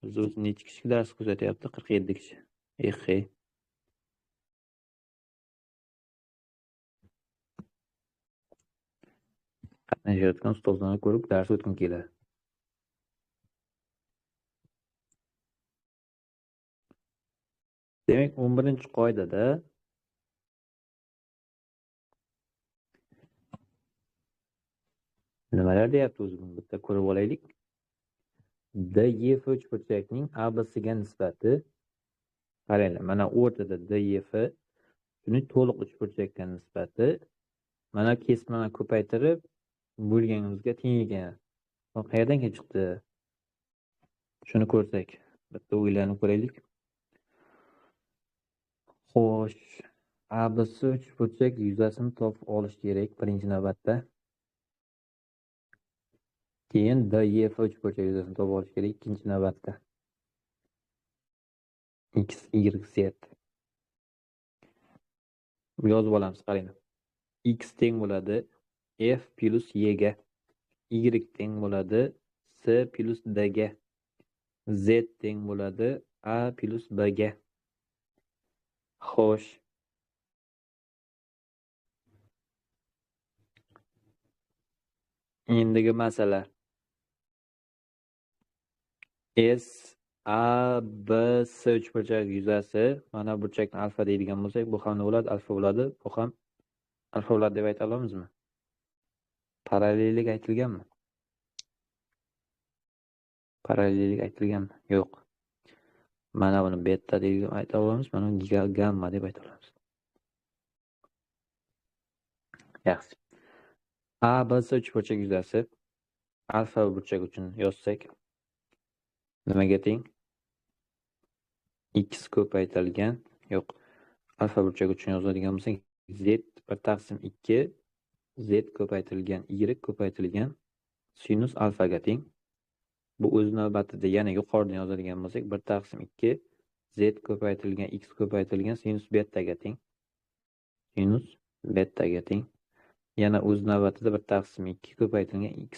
Biz o'zi nechi kishi dars kuzatyapti? 47 kishi. Ehe. Qatnashayotgan ustozlarni ko'rib dars o'tgim keladi. Demak, 11-qoidada nimalar deyapti o'zi buni bitta ko'rib olaylik. DEF uchburchakning ABCga nisbati qaranglar. Mana o'rtada DEF shuni to'liq uchburchakka nisbati mana kesmani ko'paytirib bo'lganimizga teng ekan. Qayerdan kelib chiqdi? Shuni ko'rsak, bitta o'ylanib ko'raylik. Xo'sh, ABC uchburchak yuzasini topib olish kerak birinchi navbatda. Keyin DEF uchburchak yuzasini topib olish kerak ikkinchi navbatda. X, Y, Z. Yozib olamiz, qarang. X teng bo'ladi F plus Y ga. Y teng bo'ladi C plus D ga. Z teng bo'ladi A plus B ga. Xo'sh. Endigi masala. S A B C uchburchak yuzasi mana burchakni alfa deydigan bo'lsak, bu ham nima bo'ladi? Alfa bo'ladi. Bu ham alfa bo'ladi deb ayta olamizmi? Parallellik aytilganmi? Parallellik aytilganmi? Yo'q. Mana buni beta deb ayta olamiz, mana buni gamma deb ayta olamiz. Yaxshi. A B C uchburchak yuzasi alfa burchak uchun yozsak nimaga teng? X ko'paytirilgan, yo'q. Alfa burchak uchun yozadigan bo'lsak, Z 1/2 Z ko'paytirilgan, Y ko'paytirilgan sinus alfaga teng. Bu o'z navbatida yana yuqoridan yozadigan bo'lsak, 1/2 Z ko'paytirilgan, X ko'paytirilgan sinus betaga teng. Sinus betaga teng. Yana o'z navbatida 1/2 ko'paytirilgan X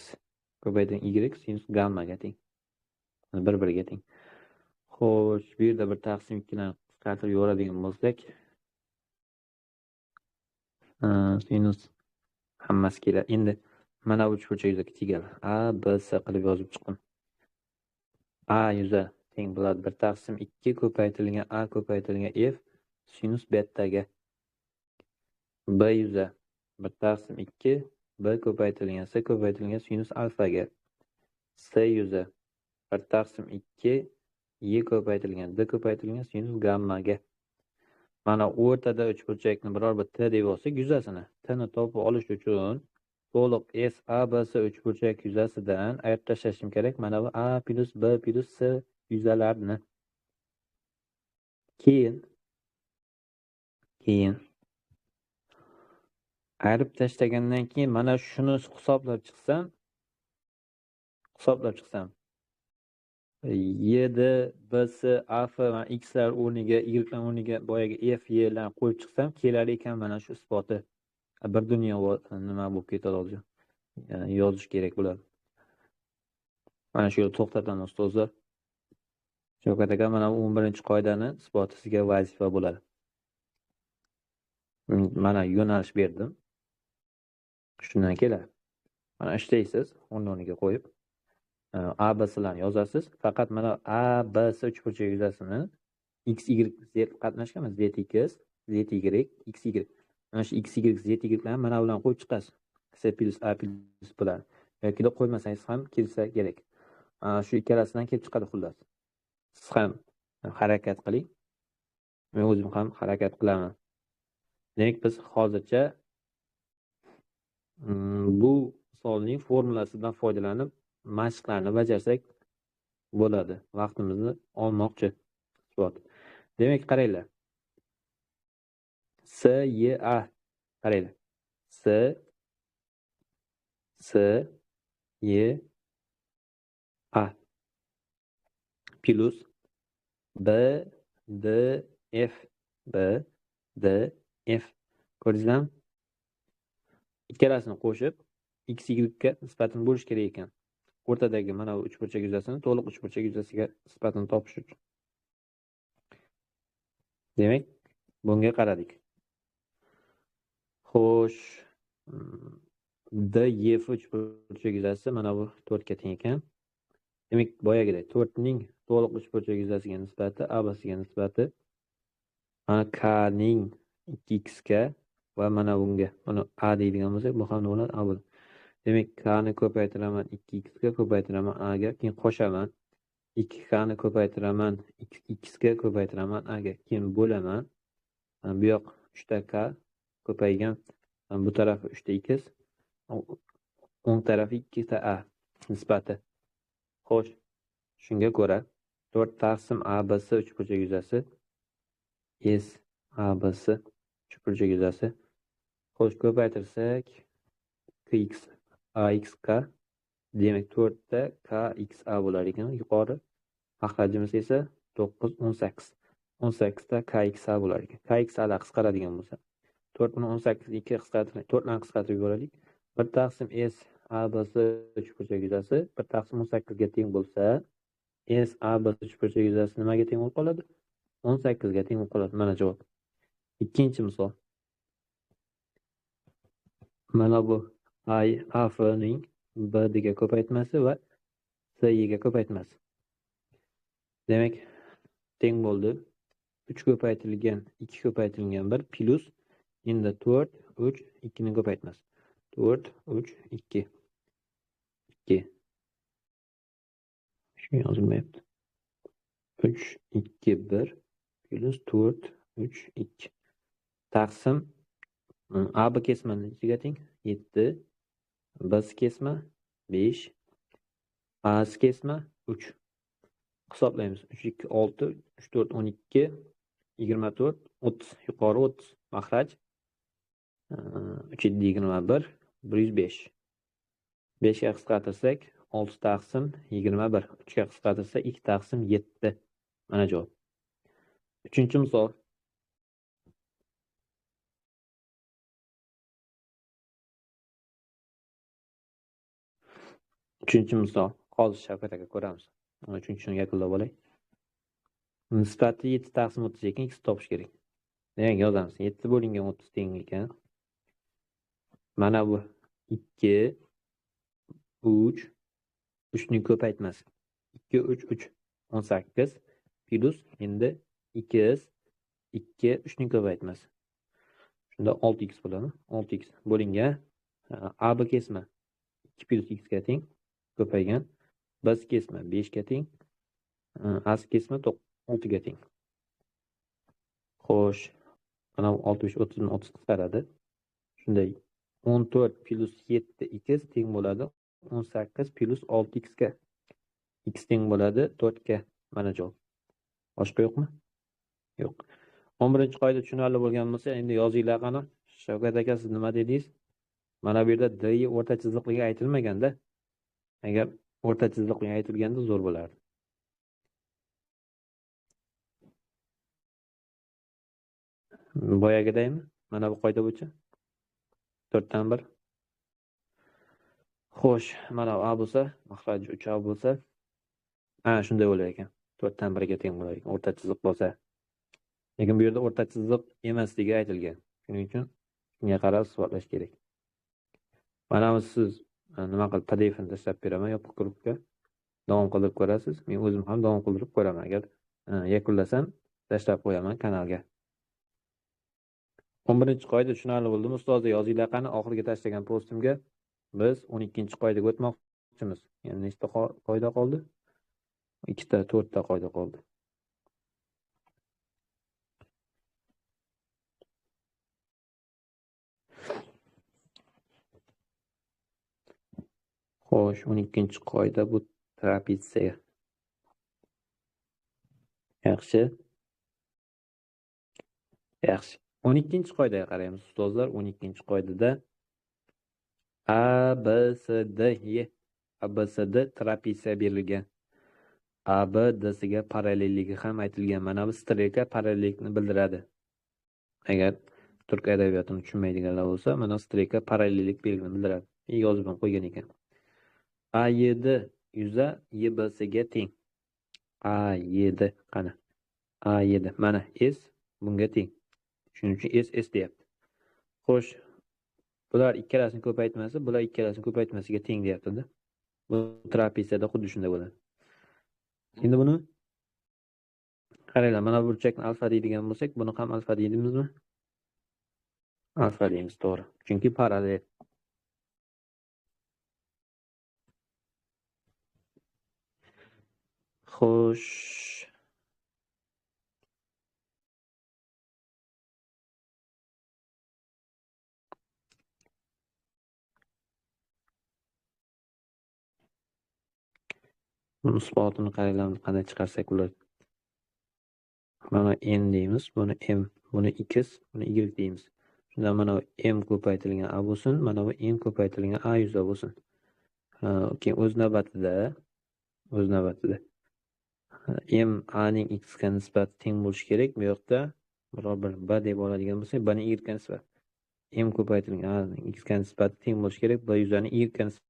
ko'paytirilgan Y sinus gammaga teng. Bir-biriga teng. Xo'sh, bu yerda 1/2 larni qisqartirib yoradigan bo'lsak, sinus hammasi keladi. Endi mana bu uchburchak yuzaga tegadi. A, B, C qilib yozib chiqdim. A yuza teng bo'ladi 1/2 ko'paytirilgan A ko'paytirilgan F sinus betaga. B yuza 1/2 B ko'paytirilgan C ko'paytirilgan sinus alfaga. C yuza 1/2 Y ko'paytirilgan D ko'paytirilgan sinus gammaga. Mana o'rtada uchburchakni biror bir T deb olsak yuzasini. T ni topib olish uchun to'liq S A B C uchburchak yuzasidan ayirib tashlashim kerak. Mana bu A plus B plus C yuzalarini. Keyin ayirib tashlagandan keyin mana shuni hisoblab chiqsam Y D B C A F va X lar o'rniga Y lar o'rniga boyagi F Y larni qo'yib chiqsam kelar ekan mana shu isboti. Bir dunyo nima bo'lib ketadi hozir. Yozish kerak bo'ladi. Mana shu yerda to'xtatamiz ustozlar. Shavkat aka, mana 11-qoidani isboti sizga vazifa bo'ladi. Mana yo'nalish berdim. Shundan keladi. Mana ishlaysiz, o'rniga qo'yib A B C larni yozasiz. Faqat mana A B C uchburchak yuzasini X Y Z qatnashganmi? Z X Z Y X Y. Mana shu X Y Z Y larni mana bilan qo'yib chiqasiz. C plus A plus bilan. Yoki qo'ymasangiz ham kelsa kerak. Shu ikkalasidan kelib chiqadi xullas. Siz ham harakat qiling. Men o'zim ham harakat qilaman. Demak, biz hozircha bu misolning formulasidan foydalanib mashqlarni bajarsak bo'ladi. Vaqtimizni olmoqchi isbot. Demak, qaranglar. C Y A qaranglar. C Y A plus B D F B D F. Ko'rdingizmi? Ikkalasini qo'shib X Y ga nisbatini bo'lish kerak ekan. o'rtadagi mana bu uchburchak yuzasini to'liq uchburchak yuzasiga nisbatini topish uchun. Demak, bunga qaradik. Xo'sh, DEF uchburchak yuzasi mana bu 4 ga teng ekan. Demak, boyagidek 4 ning to'liq uchburchak yuzasiga nisbati AB'siga nisbati mana K ning 2x ga va mana bunga, buni A deydigan bo'lsak, bu ham nima bo'ladi? A bo'ladi. Demak, K ni ko'paytiraman 2x ga, ko'paytiraman A ga, keyin qo'shaman. 2K ni ko'paytiraman x ga, ko'paytiraman A ga, keyin bo'laman. Bu yoq 3K ko'paygan, bu tarafi 3x, o'ng tarafi 2A nisbati. Xo'sh, shunga ko'ra 4 taqsim ABC uchburchak yuzasi S ABC uchburchak yuzasi. Xo'sh, ko'paytirsak kx AXK, demak 4 da KXA bo'lar ekan. Yuqori maxrajimiz esa 9 18. 18 da KXA bo'lar ekan. KXA lar qisqaradigan bo'lsa 4 ni 18 2 qisqartirib 4 ni qisqartirib yuboraylik. 1 taqsim S ABC uchburchak yuzasi 1 taqsim 18 ga teng bo'lsa, S ABC uchburchak yuzasi nimaga teng bo'lib qoladi? 18 ga teng bo'lib qoladi. Mana javob. Ikkinchi misol. Mana bu AF ning B ga ko'paytmasi va C ga ko'paytmasi. Demak, teng bo'ldi. 3 ko'paytirilgan 2 ko'paytirilgan 1 plus endi 4 3 2 ning ko'paytmasi. 4 3 2 2. Shu yozilmayapti. 3 2 1 plus 4 3 2 taqsim AB kesma nechaga teng? 7. B kesma 5. A kesma 3. Hisoblaymiz. 3 2 6 3 4 12 24 30 yuqori 30 maxraj 321 105. 5 ga qisqartirsak 6 taqsim 21. 3 ga qisqartirsak 2 taqsim 7. Mana javob. Uchinchi misol. Uchinchi misol. Hozir Shavkat aka ko'ramiz. Mana uchinchini yakunlab olay. Nisbati 7 taqsim 30 ekan, x topish kerak. Demak, yozamiz. 7 bo'lingan 30 teng ekan. Mana bu 2 3 3 ning ko'paytmasi. 2 3 3 18 plus endi 2x 2 3 ning ko'paytmasi. Shunda 6x bo'ladi. 6x bo'lingan AB kesma 2 plus x ga teng ko'paygan. B kesma 5 ga teng. A kesma 6 ga teng. Xo'sh, mana 60 30 ni 30 qisqaradi. Shunday 14 plus 7x teng bo'ladi 18 plus 6x ga. X teng bo'ladi 4 ga. Mana javob. Boshqa yo'qmi? Yo'q. 11-qoida tushunarli bo'lgan bo'lsa, endi yozinglar qani. Shavkat aka, siz nima dedingiz? Mana bu yerda D o'rta chiziqligi aytilmaganda, agar o'rta chiziqligi aytilganda zo'r bo'lardi. Boyagidaymi? Mana bu qoida bo'yicha 4 dan 1. Xo'sh, mana A bo'lsa, maxraji 3A bo'lsa, shunday bo'lar ekan. 4 dan 1 ga teng bo'lar ekan, o'rta chiziq bo'lsa. Lekin bu yerda o'rta chiziq emasligi aytilgan. Shuning uchun shunga qarab isbotlash kerak. Mana bu siz nima qilib PDF ni tashlab beraman yopiq grupga. Davom qildirib ko'rasiz. Men o'zim ham davom qildirib ko'raman. Agar yakunlasam, tashlab qo'yaman kanalga. 11-qoida tushunarli bo'ldimi? Ustozlar yozinglar qani, oxirgi tashlagan postimga biz 12-qoidaga o'tmoqchimiz. Ya'ni nechta qoida qoldi? 2 ta, 4 ta qoida qoldi. Xo'sh, 12-qoida bu trapetsiya. Yaxshi. 12-qoidaga qaraymiz ustozlar. 12-qoidada ABCD trapetsiya berilgan. ABD'siga parallelligi ham aytilgan. Mana bu strelka parallellikni bildiradi. Agar turk adabiyotini tushunmaydiganlar bo'lsa, mana strelka parallellik belgini bildiradi. Yozib ham qo'ygan ekan. A7 yuza YBSga teng. A7 qani? A7 mana S bunga teng. Shuning uchun S deyapti. Xo'sh, bular ikkalasini ko'paytmasi, bular ikkalasini ko'paytmasiga teng deyapti-da. Bu trapetsiyada xuddi shunday bo'ladi. Endi buni qaranglar, mana bu burchakni alfa deydigan bo'lsak, buni ham alfa deymizmi? Alfa deymiz, to'g'ri. Chunki parallel. Xo'sh, buni isbotini qaranglar, qanday chiqarsak bo'ladi. Mana n deymiz, buni m, buni x, buni y deymiz. Shunda mana m ko'paytirilgan a bo'lsin, mana bu n ko'paytirilgan a yuza bo'lsin. Keyin o'z navbatida m a ning x ga nisbati teng bo'lishi kerak. Bu yoqda biror bir b deb oladigan bo'lsak, b ning y ga nisbati m ko'paytirilgan a ning x ga nisbati teng bo'lishi kerak. B yuzaning y ga nisbati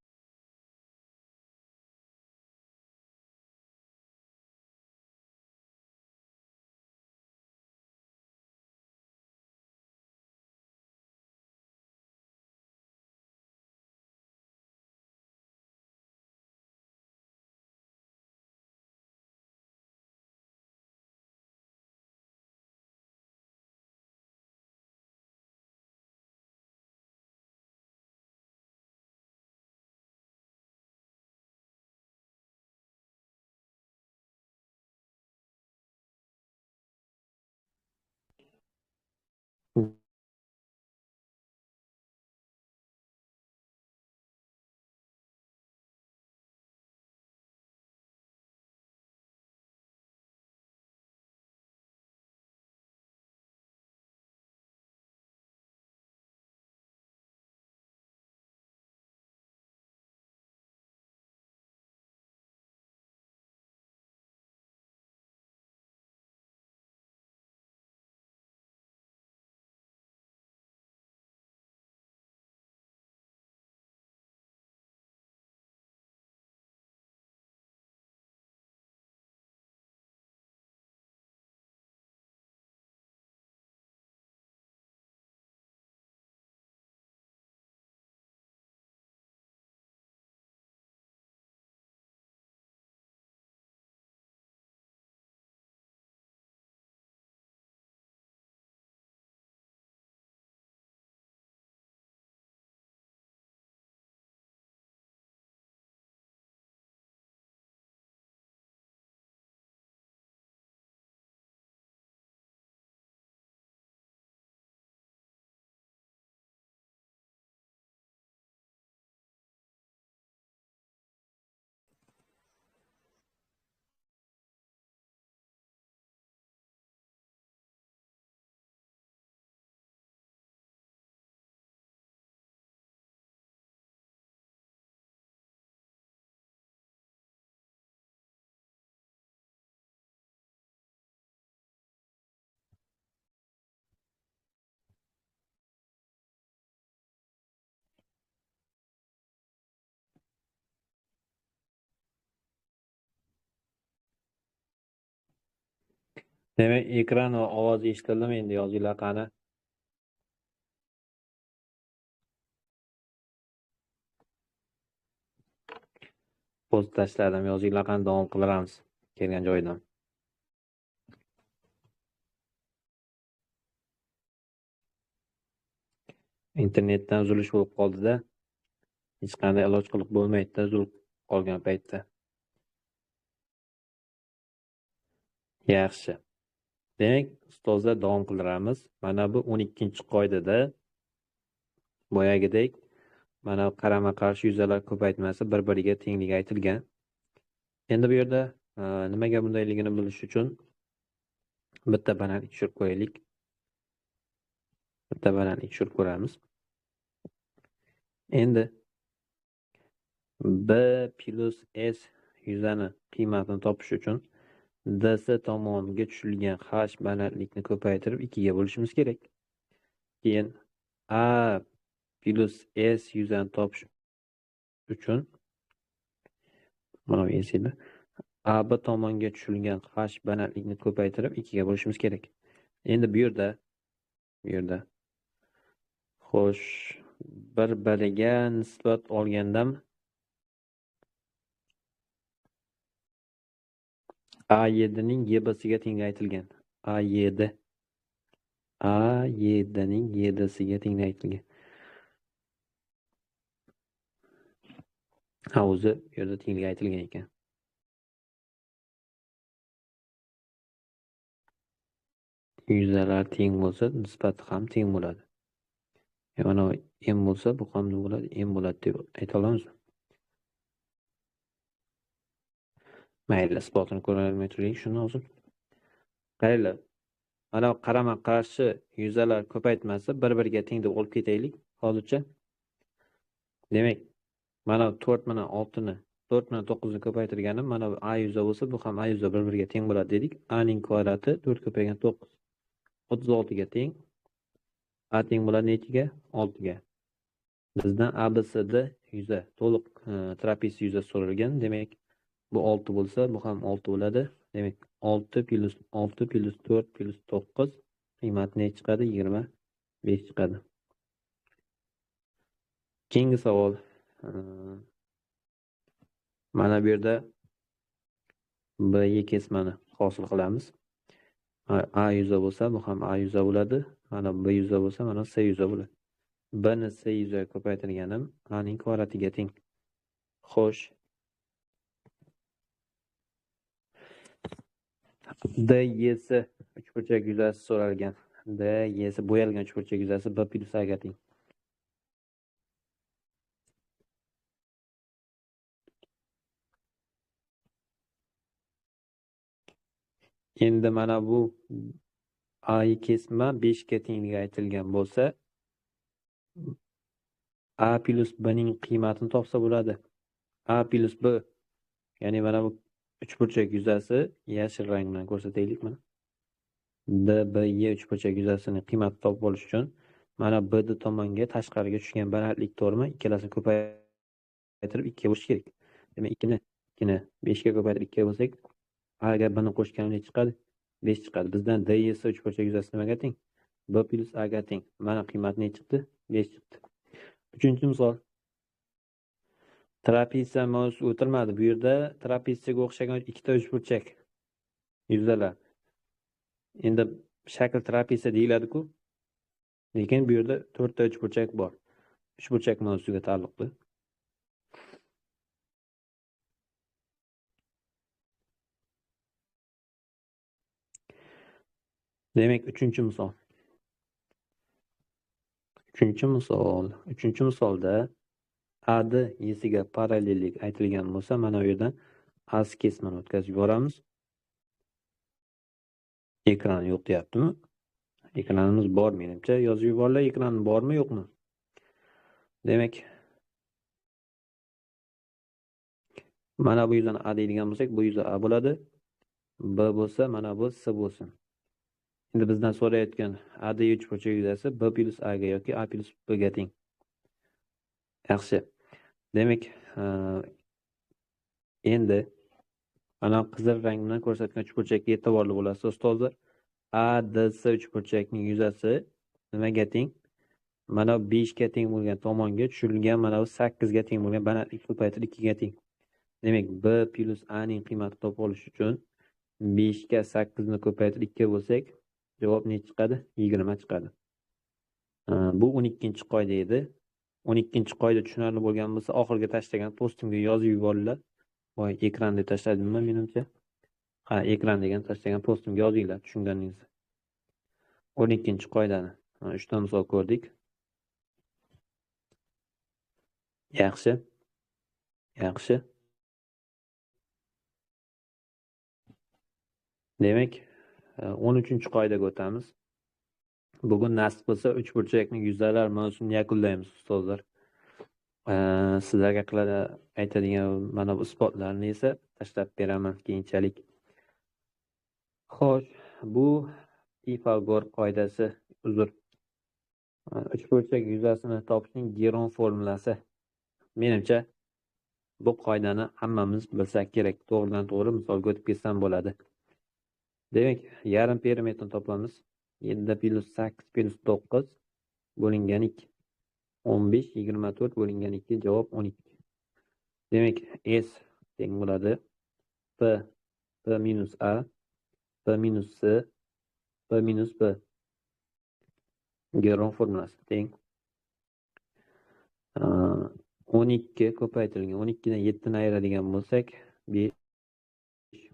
demak, ekran va ovoz eshitildimi? Endi yozinglar qani. Poz tashladim, yozinglar qani, davom qilaveramiz kelgan joydan. Internetdan uzilish bo'lib qoldi-da. Hech qanday iloj qilib bo'lmaydi-da, uzilib qolgan paytda. Yaxshi. Demak, ustozlar davom qilaveramiz. Mana bu 12-qoidada boyagidek mana qarama-qarshi yuzalar ko'paytmasi bir-biriga tengligi aytilgan. Endi bu yerda nimaga bundayligini bilish uchun bitta balandlik tushirib qo'yaylik. Bitta balandlik tushirib ko'ramiz. Endi b plus s yuzani qiymatini topish uchun ds tomoniga tushirilgan h balandlikni ko'paytirib 2 ga bo'lishimiz kerak. Keyin a plus s yuzani topish uchun Mana bu esingda. AB tomonga tushilgan h balandlikni ko'paytirib 2 ga bo'lishimiz kerak. Endi bu yerda xo'sh, bir-biriga nisbat olgandami? A7 ning YB'siga tengaytirilgan. A7 ning YD'siga tengaytirilgan. O'zi bu yerda tengaytirilgan ekan. Yuzalar teng bo'lsa, nisbati ham teng bo'ladi. Mana m bo'lsa, bu ham nima bo'ladi? M bo'ladi deb ayta olamizmi? Mayli, isbotini ko'rolmay turaylik shuni hozir. Qaranglar. Mana qarama-qarshi yuzalar ko'paytmasi bir-biriga teng deb olib ketaylik hozircha. Demak, mana 4 bilan 6 ni, 4 bilan 9 ni ko'paytirganim mana bu a yuza bo'lsa, bu ham a yuza bir-biriga teng bo'ladi dedik. A ning kvadrati 4 ko'paygan 9. 36 ga teng. A teng bo'ladi nechiga? 6 ga. Bizdan ABCD yuza, to'liq trapeziy yuza so'ralgan. Demak, bu 6 bo'lsa, bu ham 6 bo'ladi. Demak, 6 plus 6 plus 4 plus 9 qiymati ne chiqadi? 25 chiqadi. Keyingi savol. Mana bu yerda B kesmani hosil qilamiz. A yuza bo'lsa, bu ham A yuza bo'ladi. Mana B yuza bo'lsa, mana C yuza bo'ladi. B ni C yuzaga ko'paytirganim A ning kvadratiga teng. Xo'sh. D yesi uchburchak yuzasi so'ralgan. D yesi bo'yalgan uchburchak yuzasi B plus A ga teng. Endi mana bu A kesma 5 ga tengligi aytilgan bo'lsa, A plus B ning qiymatini topsa bo'ladi. A plus B, ya'ni mana bu uchburchak yuzasi yashil rang bilan ko'rsataylik mana. DBY uchburchak yuzasining qiymatini topib olish uchun mana BD tomonga tashqariga tushgan balandlik to'rmi ikkalasini ko'paytirib 2 ga bo'lish kerak. Demak, 2 ni 5 ga ko'paytirib 2 ga bo'lsak, A ga B ni qo'shganimda chiqadi? 5 chiqadi. Bizdan DS uchburchak yuzasi nimaga teng? B plus A ga teng. Mana qiymat ne chiqdi? 5 chiqdi. 3-misol. Trapeziya mavzusi o'tilmadi. Bu yerda trapeziyaga o'xshagan ikkita uchburchak yuzalar. Endi shakl trapeziya deyiladi-ku. Lekin bu yerda 4 ta uchburchak bor. Uchburchak mavzusiga taalluqli. Demak, 3-misol. 3-misolda AD yesiga parallellik aytilgan bo'lsa, mana bu yerdan AS kesmani o'tkazib yuboramiz. Ekran yo'q deyaptimi? Ekranimiz bor, menimcha. Yozib yuborlar, ekran bormi, yo'qmi? Demak, mana bu yuzani A deydigan bo'lsak, bu yuza A bo'ladi. B bo'lsa, mana bu C bo'lsin. Endi bizdan so'rayotgan AD uchburchak yuzasi B plus A ga yoki A plus B ga teng. Yaxshi. Demak, endi mana qizil rang bilan ko'rsatgan uchburchakka e'tiborli bo'lasiz, ustozlar. ADC uchburchakning yuzasi nimaga teng? Mana 5 ga teng bo'lgan tomonga tushirilgan mana bu 8 ga teng bo'lgan balandlik ko'paytirib 2 ga teng. Demak, B plus A ning qiymatini topib olish uchun 5 ga 8 ni ko'paytirib 2 ga bo'lsak, javob ne chiqadi? 20 chiqadi. Bu 12-qoida edi. 12-qoida tushunarli bo'lgan bo'lsa, oxirgi tashlagan postimga yozib yuboringlar. Voy, ekran deb tashladimmi menimcha? Ha, ekran degan tashlagan postimga yozinglar tushunganingizni. 12-qoidani 3 ta misol ko'rdik. Yaxshi. Demak, 13-qoidaga o'tamiz. Bugun nasib bo'lsa, uchburchakning yuzalar mavzusini yakunlaymiz, ustozlar. Sizlarga aytadigan mana bu isbotlarni esa tashlab beraman keyinchalik. Xo'sh, bu Pifagor qoidasi, uchburchak yuzasini topishning Geron formulasi. Menimcha, Bu qoidani hammamiz bilsak kerak. To'g'ridan to'g'ri misolga o'tib ketsam bo'ladi. Demak, yarim perimetrni topamiz. 7 plus 8 plus 9 bo'lingan 2. 15 24 bo'lingan 2 javob 12. Demak, S teng bo'ladi P minus A, P minus C, P minus B. Geron formulasi teng 12 ko'paytirilgan. 12 dan 7 ni ayiradigan bo'lsak, 5,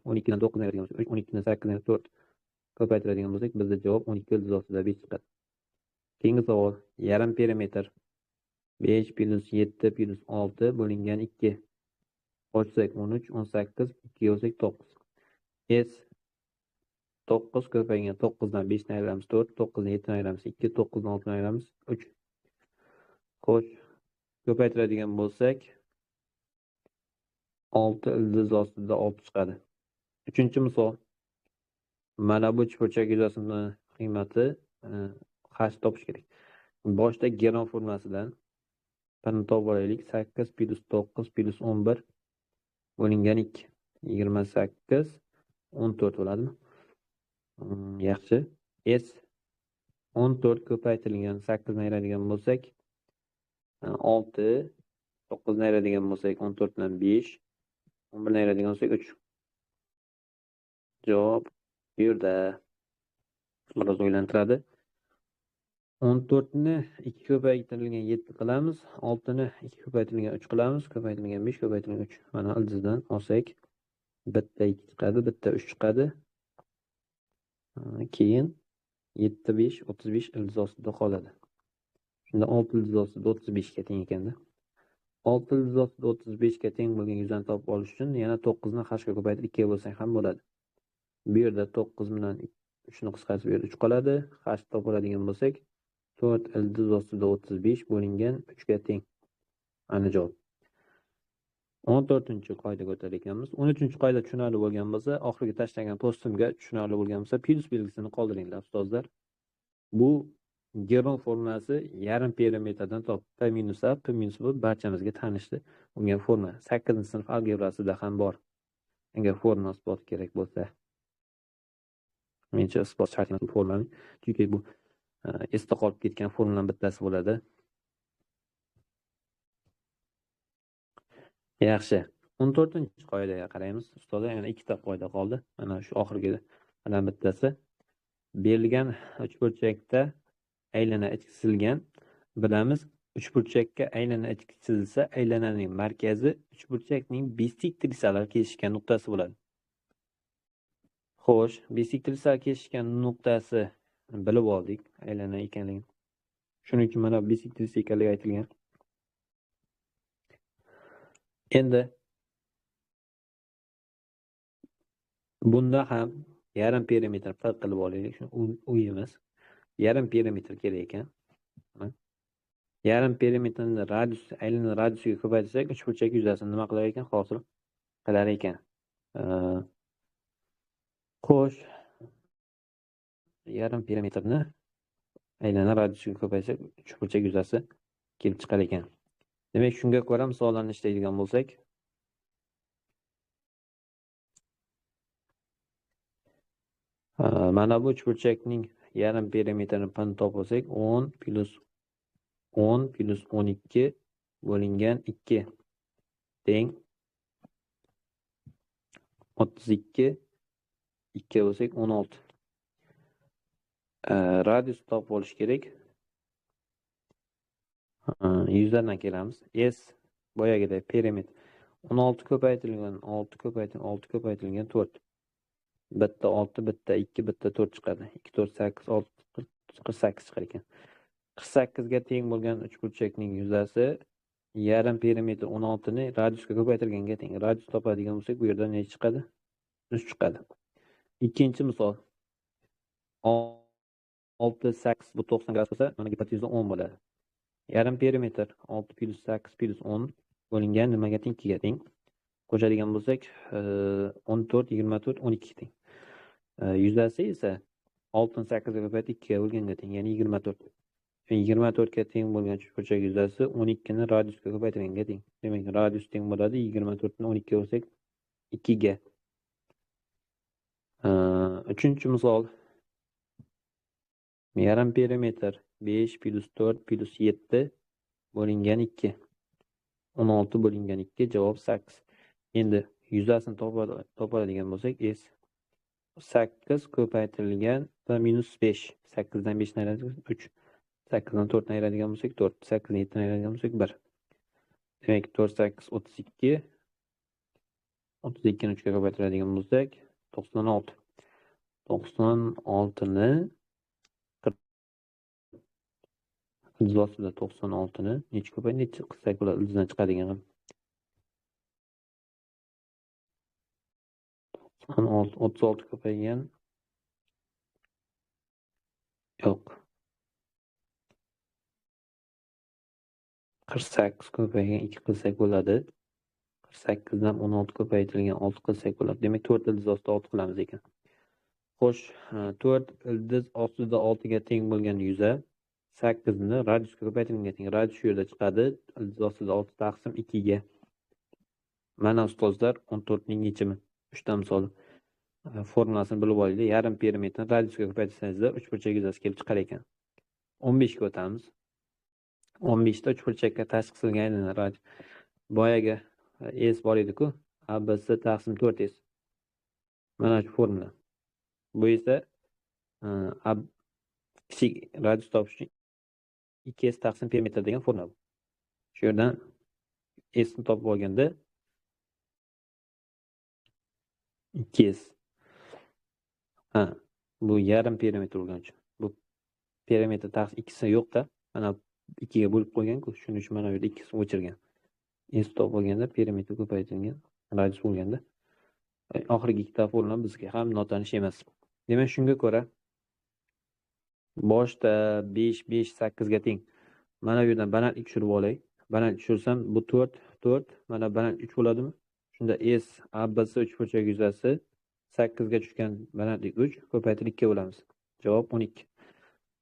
12 dan 9 ni ayiradigan bo'lsak, 12 dan 8 ni 4 ko'paytiradigan bo'lsak, bizda javob 12 ildiz ostida 5 chiqadi. Keyingi savol, yarim perimetr 5 plus 7 plus 6 bo'lingan 2. Ochsak 13, 18, 2 olsak 9. S 9 ko'paygan 9 dan 5 ni ayiramiz 4, 9 dan 7 ni ayiramiz 2, 9 dan 6 ni ayiramiz 3. Xo'sh, ko'paytiradigan bo'lsak 6 ildiz ostida 6 chiqadi. 3-misol. Mana bu uchburchak yuzasini qiymati h topish kerak. Boshda Geron formulasidan buni topib olaylik. 8 plus 9 plus 11 bo'lingan 2. 28 14 bo'ladimi? Yaxshi. S 14 ko'paytirilgan 8 ni ayiradigan bo'lsak 6, 9 ni ayiradigan bo'lsak 14 bilan 5, 11 ni ayiradigan bo'lsak 3. Javob bu yerda. Biroz o'ylantiradi. 14 ni 2 ko'paytirilgan 7 qilamiz, 6 ni 2 ko'paytirilgan 3 qilamiz, ko'paytirilgan 5, ko'paytirilgan 3. Mana ildizdan olsak, bitta 2 chiqadi, bitta 3 chiqadi. Keyin 7 5 35 ildiz ostida qoladi. Shunda 6 ildiz ostida 35 ga teng ekanda. 6 ildiz ostida 35 ga teng bo'lgan yuzani topib olish uchun yana 9 ni h ga ko'paytirib 2 ga bo'lsak ham bo'ladi. Bu yerda 9 bilan 3 ni qisqartirib bu yerda 3 qoladi. H topiladigan bo'lsak 4 ildiz ostida 35 bo'lingan 3 ga teng. Ana javob. 14-qoidaga o'tar ekanmiz. 13-qoida tushunarli bo'lgan bo'lsa, oxirgi tashlangan postimga tushunarli bo'lgan bo'lsa, plus belgisini qoldiringlar ustozlar. Bu Geron formulasi yarim perimetrdan top P minus A, P minus B barchamizga tanishdi. Bo'lgan formula 8-sinf algebrasida ham bor. Agar formula isbot kerak bo'lsa. Mencha isbot shart emas bu formulani, chunki bu esda qolib ketgan formulaning bittasi bo'ladi. Yaxshi. 14-qoidaga qaraymiz. Ustozlar yana ikkita qoida qoldi. Mana shu oxirgidan bittasi. Berilgan uchburchakda aylana ichki chizilgan. Bilamiz, uchburchakka aylana ichki chizilsa, aylananing markazi uchburchakning bisektrisalar kesishgan nuqtasi bo'ladi. Xo'sh, bisektrisalar kesishgan nuqtasi bilib oldik, aylana ekanligini. Shuning uchun mana bisektrisa ekanligi aytilgan. Endi bunda ham yarim perimetr farq qilib olaylik. Shu uyimiz yarim perimetr kerak ekan. Yarim perimetrni radius, aylana radiusiga ko'paytirsak, uchburchak yuzasini nima qilar ekan? Hosil qilar ekan. Xo'sh, yarim perimetrni aylana radiusiga ko'paytirsak, uchburchak yuzasi kelib chiqar ekan. Demak, shunga ko'ra misollarni ishlaydigan bo'lsak, mana bu uchburchakning yarim perimetrini pan topsak 10 plus 12 bo'lingan 2 teng 32, 2 bo'lsak 16. Radius topib olish kerak. Yuzlardan kelamiz. S boyagidek perimetr 16 ko'paytirilgan 6 ko'paytirilgan 4. Bitta 6, bitta 2, bitta 4 chiqadi. 2 4 8 6 48 chiqar ekan. 48 ga teng bo'lgan uchburchakning yuzasi yarim perimetr 16 ni radiusga ko'paytirganga teng. Radius topadigan bo'lsak, bu yerdan ne chiqadi? 3 chiqadi. Ikkinchi misol. 6 8 bu 90 ga bo'lsa, mana gipoteza 10 bo'ladi. Yarim perimetr 6 plus 8 plus 10 bo'lingan nimaga teng? 2 ga teng. Qo'shadigan bo'lsak 14 24 12 teng. Yuzasi esa 6 ni 8 ga ko'paytirib 2 ga bo'lganga teng, ya'ni 24. 24 ga teng bo'lgan uchburchak yuzasi 12 ni radiusga ko'paytirganga teng. Demak, radius teng bo'ladi 24 ni 12 ga bo'lsak 2 ga. Uchinchi misol. Yarim perimetr 5 plus 4 plus 7 bo'lingan 2. 16 bo'lingan 2 javob 8. Endi yuzasini topadigan bo'lsak, s 8 ko'paytirilgan va minus 5. 8 dan 5 ni ayiradigan 3. 8 dan 4 ni ayiradigan bo'lsak 4. 8 dan 7 ni ayiradigan bo'lsak 1. Demak, 4 8 32. 32 ni 3 ga ko'paytiradigan bo'lsak 96. 96 ni ildizosida 96 ni necha ko'paydi, necha qilsak bo'ladi ildizdan chiqadigan. 36 ko'paygan. Yo'q. 48 ko'paygan 2 qilsak bo'ladi. 48 dan 16 ko'paytirilgan 6 qilsak bo'ladi. Demak, 4 ildiz ostida 6 qilamiz ekan. Xo'sh, 4 ildiz ostida 6 ga teng bo'lgan yuza 8 ni radiusga ko'paytirilganga teng. Radius shu yerda chiqadi. Ildiz ostida 6 taqsim 2 ga. Mana ustozlar 14 ning yechimi. 3 ta misol. Formulasini bilib olaylik. Yarim perimetrni radiusga ko'paytirsangizda uchburchak yuzasi kelib chiqar ekan. 15 ga o'tamiz. 15 da uchburchakka tashqi qismga aylanan radius. Boyaga s bor edi-ku. ABC taqsim 4s. Mana shu formula. Bu esa kichik radius topish uchun 2s taqsim perimetr degan formula. Shu yerdan s ni topib olganda 2s. Bu yarim perimetr bo'lgan uchun. Bu perimetr taqsim 2si yo'q-da. Mana 2 ga bo'lib qo'ygan-ku. Shuning uchun mana bu yerda 2 ni o'chirgan. S topib olganda perimetr ko'paytirilgan radius bo'lganda oxirgi ikkita formula bizga ham notanish emas. Demak, shunga ko'ra boshda 5 5 8 ga teng. Mana bu yerdan balandlik tushirib olay. Balandlik tushirsam bu 4 4, mana balandlik 3 bo'ladimi? Shunda S ABC uchburchak yuzasi 8 ga tushgan balandlik 3 ko'paytirib 2 bo'lamiz. Javob 12.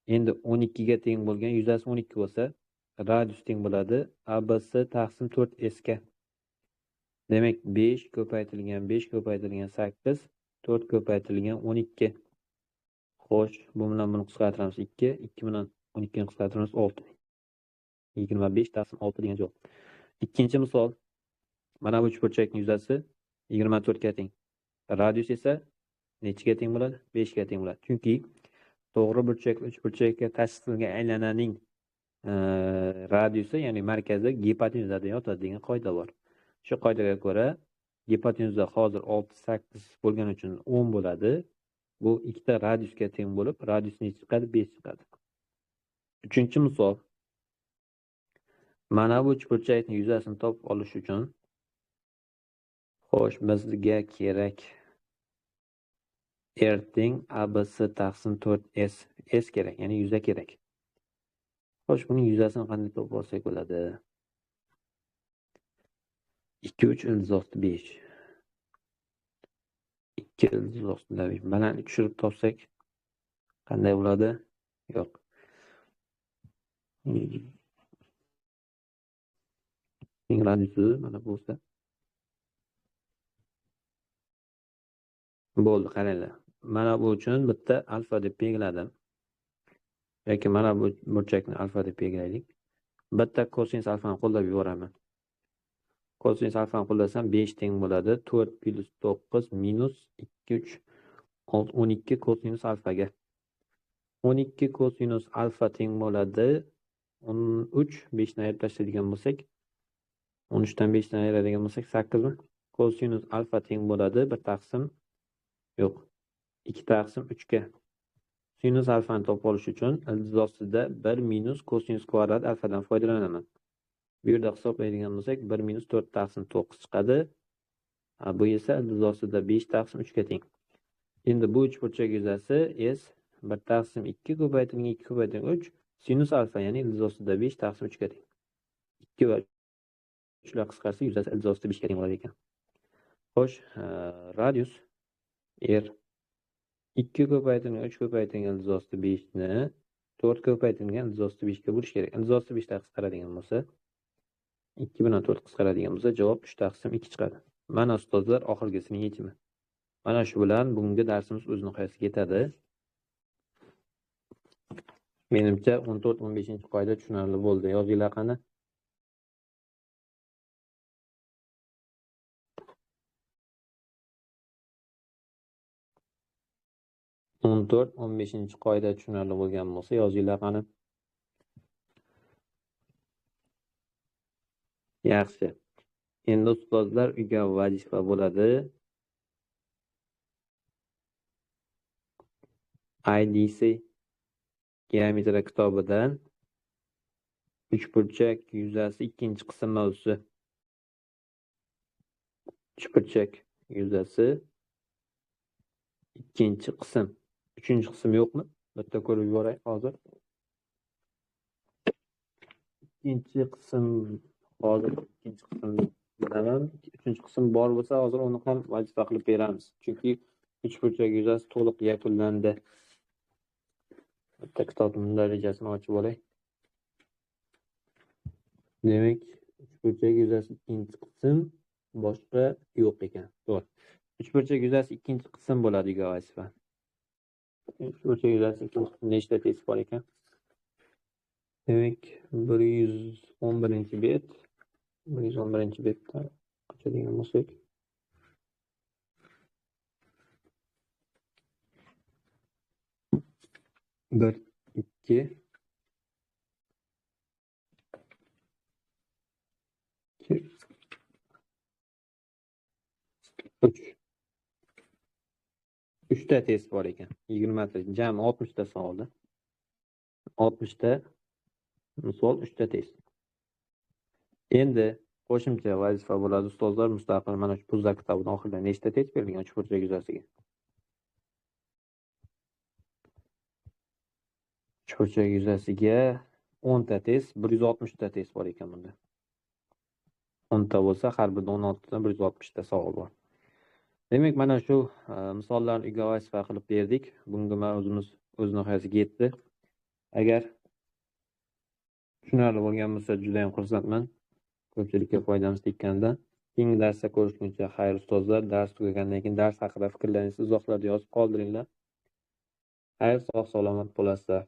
Endi 12 ga teng bo'lgan yuzasi 12 bo'lsa, radius teng bo'ladi ABC taqsim 4s ga. Demak, 5 ko'paytirilgan 5 ko'paytirilgan 8, 4 ko'paytirilgan 12. Xo'sh, bu bilan buni qisqartiramiz 2, 2 bilan 12 ni qisqartiramiz 6. 25 taqsim 6 degan javob. Ikkinchi misol. Mana bu uchburchakning yuzasi 24 ga teng. Radius esa nechiga teng bo'ladi? 5 ga teng bo'ladi. Chunki to'g'ri burchak uchburchakka tashqi qismga aylananing radiusi, ya'ni markazi gipotenuzadan yotadi degan qoida bor. Shu qoidaga ko'ra gipotenuza hozir 6 8 bo'lgani uchun 10 bo'ladi. Bu ikkita radiusga teng bo'lib, radius necha chiqadi? 5 chiqadi. Uchinchi misol. Mana bu uchburchakning yuzasini topib olish uchun xo'sh, bizga kerak R teng ABC taqsim 4s. S kerak, ya'ni yuza kerak. Xo'sh, buning yuzasini qanday topib olsak bo'ladi? 2 3 ildiz osti 5. 2 ildiz ostida 5. Balandlik tushirib topsak qanday bo'ladi? Yo'q. Radiusi mana bu bo'lsa. Bo'ldi, qaranglar. Mana bu uchun bitta alfa deb belgiladim. Yoki mana bu burchakni alfa deb belgilaylik. Bitta kosinus alfani qo'llab yuboraman. Kosinus alfani qo'llasam 5 teng bo'ladi. 4 plus 9 minus 2 3 12 kosinus alfaga. 12 kosinus alfa teng bo'ladi 13. 5 ni ayirib tashlaydigan bo'lsak 13 dan 5 ni ayiradigan bo'lsak 8 mi? Kosinus alfa teng bo'ladi 1 taqsim yo'q. 2 taqsim 3 ga. Sinus alfani topib olish uchun ildiz ostida 1 minus kosinus kvadrat alfadan foydalanaman. Bu yerda hisoblaydigan bo'lsak 1 minus 4 taqsim 9 chiqadi. Bu esa ildiz ostida 5 taqsim 3 ga teng. Endi bu uchburchak yuzasi S 1 taqsim 2 ko'paytirilgan 2 ko'paytirilgan 3 sinus alfa, ya'ni ildiz ostida 5 taqsim 3 ga teng. 2 va 3 lar qisqarsa yuzasi ildiz ostida 5 ga teng bo'ladi ekan. Xo'sh, radius R 2 ko'paytirilgan 3 ko'paytirilgan ildiz ostida 5 ni 4 ko'paytirilgan ildizosti 5 ga bo'lish kerak. Ildizosti 5 ta qisqaradigan bo'lsa, 2 bilan 4 qisqaradigan bo'lsa, javob 3 taqsim 2 chiqadi. Mana ustozlar, oxirgisining yechimi. Mana shu bilan bugungi darsimiz o'z nihoyasiga yetadi. Menimcha 14-15-qoida tushunarli bo'ldi. Yozinglar qani. 14-15-qoida tushunarli bo'lgan bo'lsa, yozinglar qani. Yaxshi. Endi ustozlar uyga vazifa bo'ladi. IDC geometriya kitobidan uchburchak yuzasi ikkinchi qism mavzusi. Uchburchak yuzasi ikkinchi qism. Uchinchi qism yo'qmi? Bitta ko'rib yuboray hozir. Ikkinchi qism bilaman. Uchinchi qism bor bo'lsa, hozir uni ham vazifa qilib beramiz. Chunki uchburchak yuzasi to'liq yakunlandi. Bitta kitobimning rejasini ochib olay. Demak, uchburchak yuzasi ikkinchi qism boshqa yo'q ekan. To'g'ri. Uchburchak yuzasi ikkinchi qism bo'ladi vazifa. Uchburchak yuzasi ikkinchi qism nechta test bor ekan? Demak, 111-bet. 111-betda ochadigan bo'lsak, bir, ikki, uchta test bor ekan. 20 jami 60 ta savolda. 60 ta misol 3 ta test. Endi qo'shimcha vazifa bo'ladi ustozlar mustaqil mana shu Puzlar kitobining oxirida nechta test berilgan uchburchak yuzasiga? Uchburchak yuzasiga 10 ta test, 160 ta test bor ekan bunda. 10 ta bo'lsa, har birida 16 dan 160 ta savol bor. Demak, mana shu misollarni uyga vazifa qilib berdik. Bugungi mavzumiz o'z nihoyasiga yetdi. Agar tushunarli bo'lgan bo'lsa, juda ham xursandman. Ko'pchilikka foydamiz tekkanidan. Keyingi darsda ko'rishguncha xayr ustozlar. Dars tugagandan keyin dars haqida fikrlaringizni izohlarda yozib qoldiringlar. Xayr, sog' salomat bo'lasizlar.